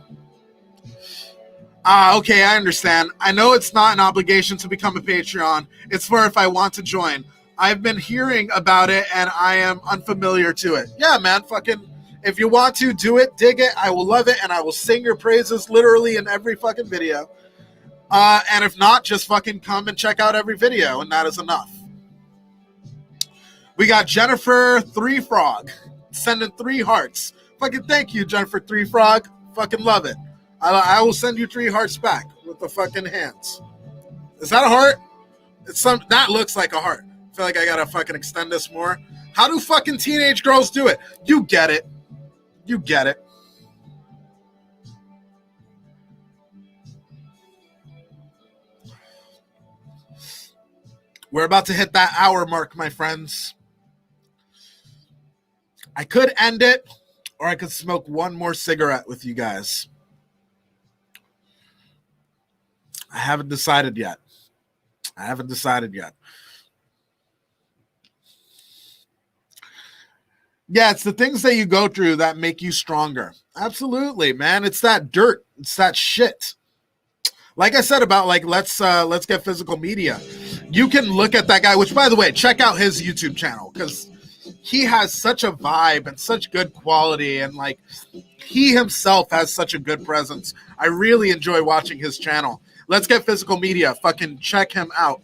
Okay, I understand. I know it's not an obligation to become a Patreon. It's for if I want to join. I've been hearing about it and I am unfamiliar to it. Yeah, man, fucking, if you want to do it, dig it. I will love it and I will sing your praises literally in every fucking video. And if not, just fucking come and check out every video and that is enough. We got Jennifer 3 Frog sending 3 hearts. Fucking thank you, Jennifer 3 Frog. Fucking love it. I will send you 3 hearts back with the fucking hands. Is that a heart? That looks like a heart. I feel like I gotta fucking extend this more. How do fucking teenage girls do it? You get it. You get it. We're about to hit that hour mark, my friends. I could end it, or I could smoke one more cigarette with you guys. I haven't decided yet. Yeah, it's the things that you go through that make you stronger. Absolutely, man. It's that dirt. It's that shit. Like I said about let's get physical media. You can look at that guy, which by the way, check out his YouTube channel because he has such a vibe and such good quality, and like he himself has such a good presence. I really enjoy watching his channel. Let's Get Physical Media. Fucking check him out.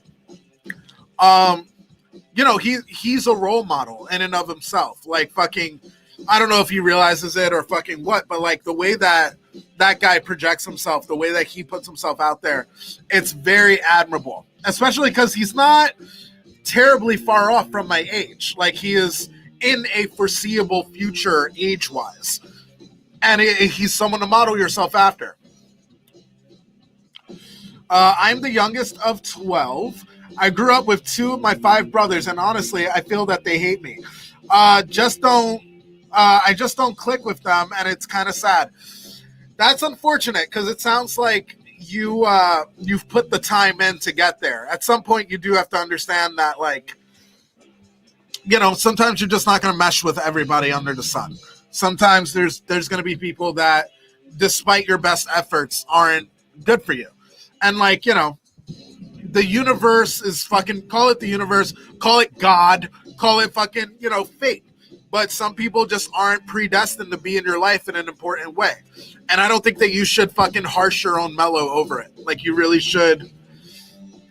You know, he's a role model in and of himself. Like fucking, I don't know if he realizes it or fucking what, but like the way that that guy projects himself, the way that he puts himself out there, it's very admirable. Especially because he's not terribly far off from my age. Like he is in a foreseeable future age-wise. And he's someone to model yourself after. I'm the youngest of 12. I grew up with 2 of my 5 brothers, and honestly, I feel that they hate me. I just don't click with them, and it's kind of sad. That's unfortunate because it sounds like you've put the time in to get there. At some point, you do have to understand that, like, you know, sometimes you're just not going to mesh with everybody under the sun. Sometimes there's going to be people that, despite your best efforts, aren't good for you. And like, you know, the universe is fucking, call it the universe, call it God, call it fucking, you know, fate. But some people just aren't predestined to be in your life in an important way. And I don't think that you should fucking harsh your own mellow over it. Like, you really should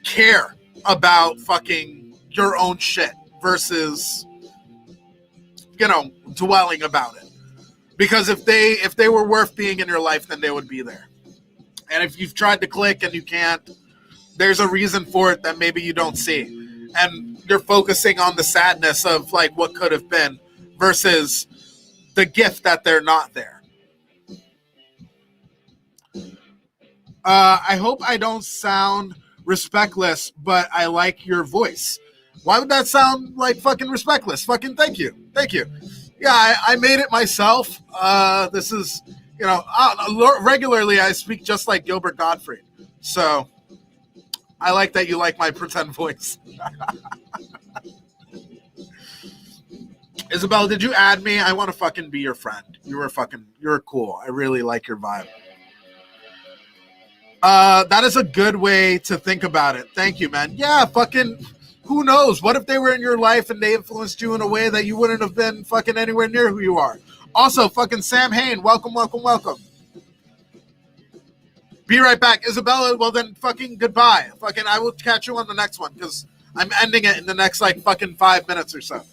care about fucking your own shit versus, you know, dwelling about it. Because if they were worth being in your life, then they would be there. And if you've tried to click and you can't, there's a reason for it that maybe you don't see. And you're focusing on the sadness of like what could have been versus the gift that they're not there. I hope I don't sound respectless, but I like your voice. Why would that sound like fucking respectless? Fucking thank you. Thank you. Yeah, I made it myself. This is, you know, regularly I speak just like Gilbert Gottfried. So I like that you like my pretend voice. Isabel, did you add me? I want to fucking be your friend. You're cool. I really like your vibe. That is a good way to think about it. Thank you, man. Yeah, fucking, who knows? What if they were in your life and they influenced you in a way that you wouldn't have been fucking anywhere near who you are? Also, fucking Sam Hain, welcome. Be right back. Isabella, well then fucking goodbye. Fucking, I will catch you on the next one because I'm ending it in the next like fucking 5 minutes or so.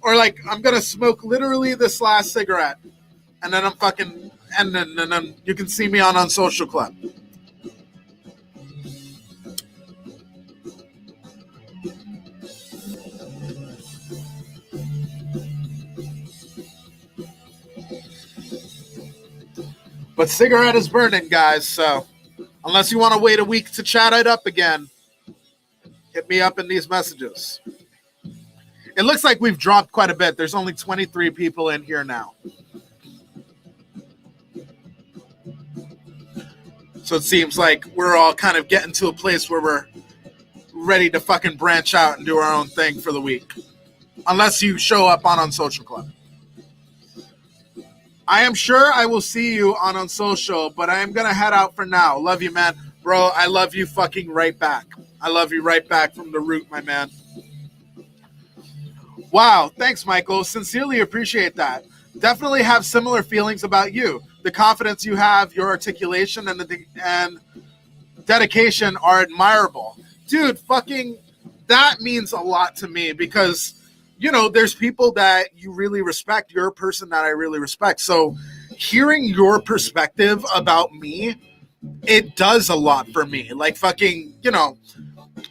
Or like, I'm going to smoke literally this last cigarette and then I'm fucking ending, and then you can see me on Social Club. But cigarette is burning, guys, so unless you want to wait a week to chat it up again, hit me up in these messages. It looks like we've dropped quite a bit. There's only 23 people in here now. So it seems like we're all kind of getting to a place where we're ready to fucking branch out and do our own thing for the week. Unless you show up on Social Club. I am sure I will see you on social, but I am going to head out for now. Love you, man. Bro, I love you fucking right back. I love you right back from the root, my man. Wow. Thanks, Michael. Sincerely appreciate that. Definitely have similar feelings about you. The confidence you have, your articulation, and dedication are admirable. Dude, fucking, that means a lot to me because, you know, there's people that you really respect. You're a person that I really respect. So hearing your perspective about me, it does a lot for me. Like fucking, you know,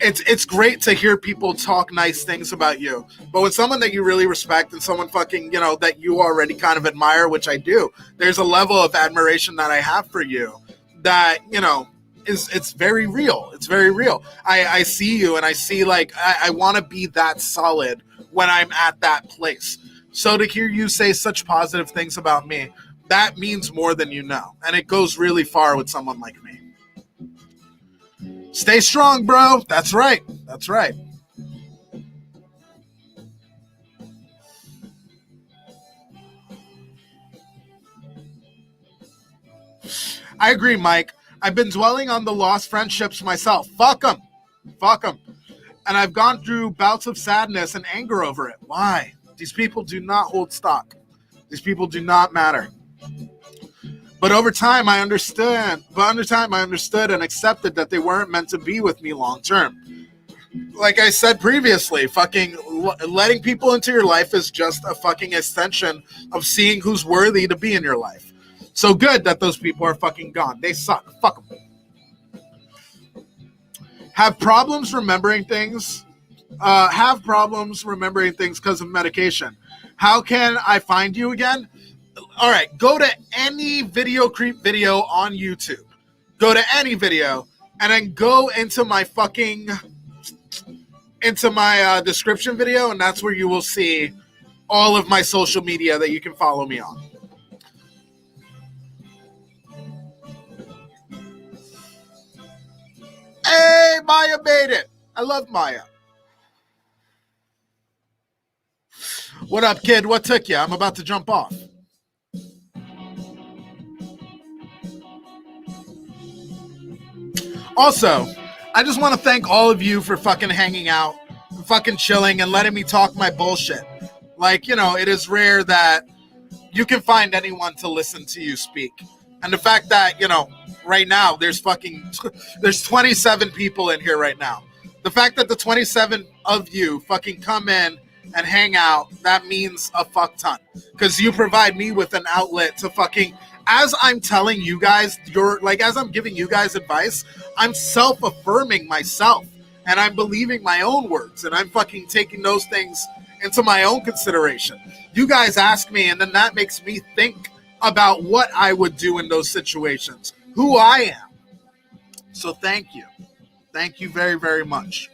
it's great to hear people talk nice things about you. But when someone that you really respect and someone fucking, you know, that you already kind of admire, which I do, there's a level of admiration that I have for you that, you know, it's very real. It's very real. I see you and I see like, I want to be that solid when I'm at that place. So to hear you say such positive things about me, that means more than you know. And it goes really far with someone like me. Stay strong, bro. That's right. That's right. I agree, Mike. I've been dwelling on the lost friendships myself. Fuck them. Fuck them. And I've gone through bouts of sadness and anger over it. Why? These people do not hold stock. These people do not matter. But over time, I understood and accepted that they weren't meant to be with me long term. Like I said previously, fucking letting people into your life is just a fucking extension of seeing who's worthy to be in your life. So good that those people are fucking gone. They suck. Fuck them. Have problems remembering things. Have problems remembering things because of medication. How can I find you again? All right, go to any video creep video on YouTube. Go to any video and then go into my description video, and that's where you will see all of my social media that you can follow me on. Hey, Maya made it. I love Maya. What up, kid? What took you? I'm about to jump off. Also, I just want to thank all of you for fucking hanging out, fucking chilling, and letting me talk my bullshit. Like, you know, it is rare that you can find anyone to listen to you speak. And the fact that, you know, right now there's 27 people in here right now. The fact that the 27 of you fucking come in and hang out, that means a fuck ton. Because you provide me with an outlet to fucking, as I'm telling you guys, as I'm giving you guys advice, I'm self-affirming myself. And I'm believing my own words. And I'm fucking taking those things into my own consideration. You guys ask me, and then that makes me think about what I would do in those situations, who I am. So thank you. Thank you very, very much.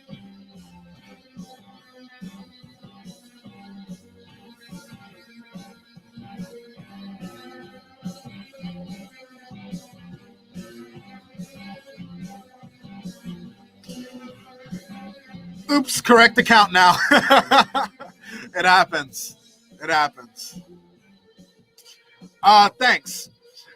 Oops, correct account now. It happens. It happens. Thanks.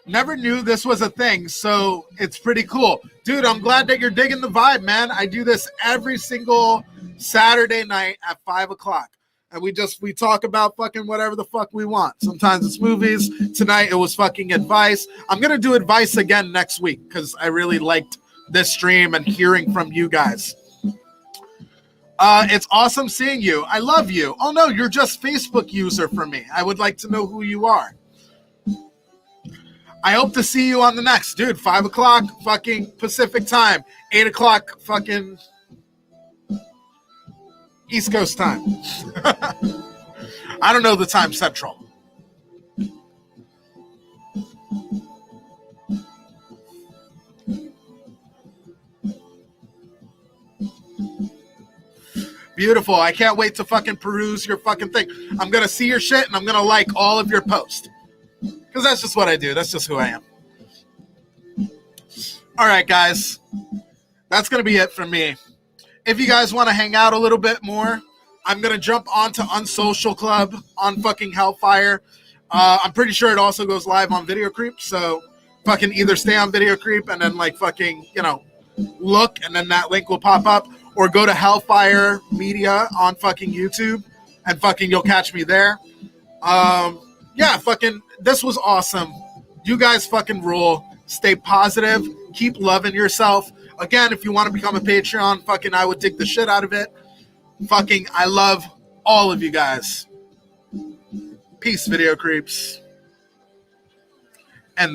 Never knew this was a thing, so it's pretty cool. Dude, I'm glad that you're digging the vibe, man. I do this every single Saturday night at 5 o'clock. And we talk about fucking whatever the fuck we want. Sometimes it's movies. Tonight it was fucking advice. I'm going to do advice again next week because I really liked this stream and hearing from you guys. It's awesome seeing you. I love you. Oh, no, you're just Facebook user for me. I would like to know who you are. I hope to see you on the next. Dude, 5 o'clock fucking Pacific time. 8 o'clock fucking East Coast time. I don't know the time central. Beautiful. I can't wait to fucking peruse your fucking thing. I'm going to see your shit and I'm going to like all of your posts. Because that's just what I do. That's just who I am. All right, guys. That's going to be it for me. If you guys want to hang out a little bit more, I'm going to jump onto Unsocial Club on fucking Hellfire. I'm pretty sure it also goes live on Video Creep. So fucking either stay on Video Creep and then like fucking, you know, look and then that link will pop up. Or go to Hellfire Media on fucking YouTube and fucking you'll catch me there. Yeah, fucking this was awesome. You guys fucking rule. Stay positive. Keep loving yourself. Again, if you want to become a Patreon, fucking I would dig the shit out of it. Fucking I love all of you guys. Peace, Video Creeps.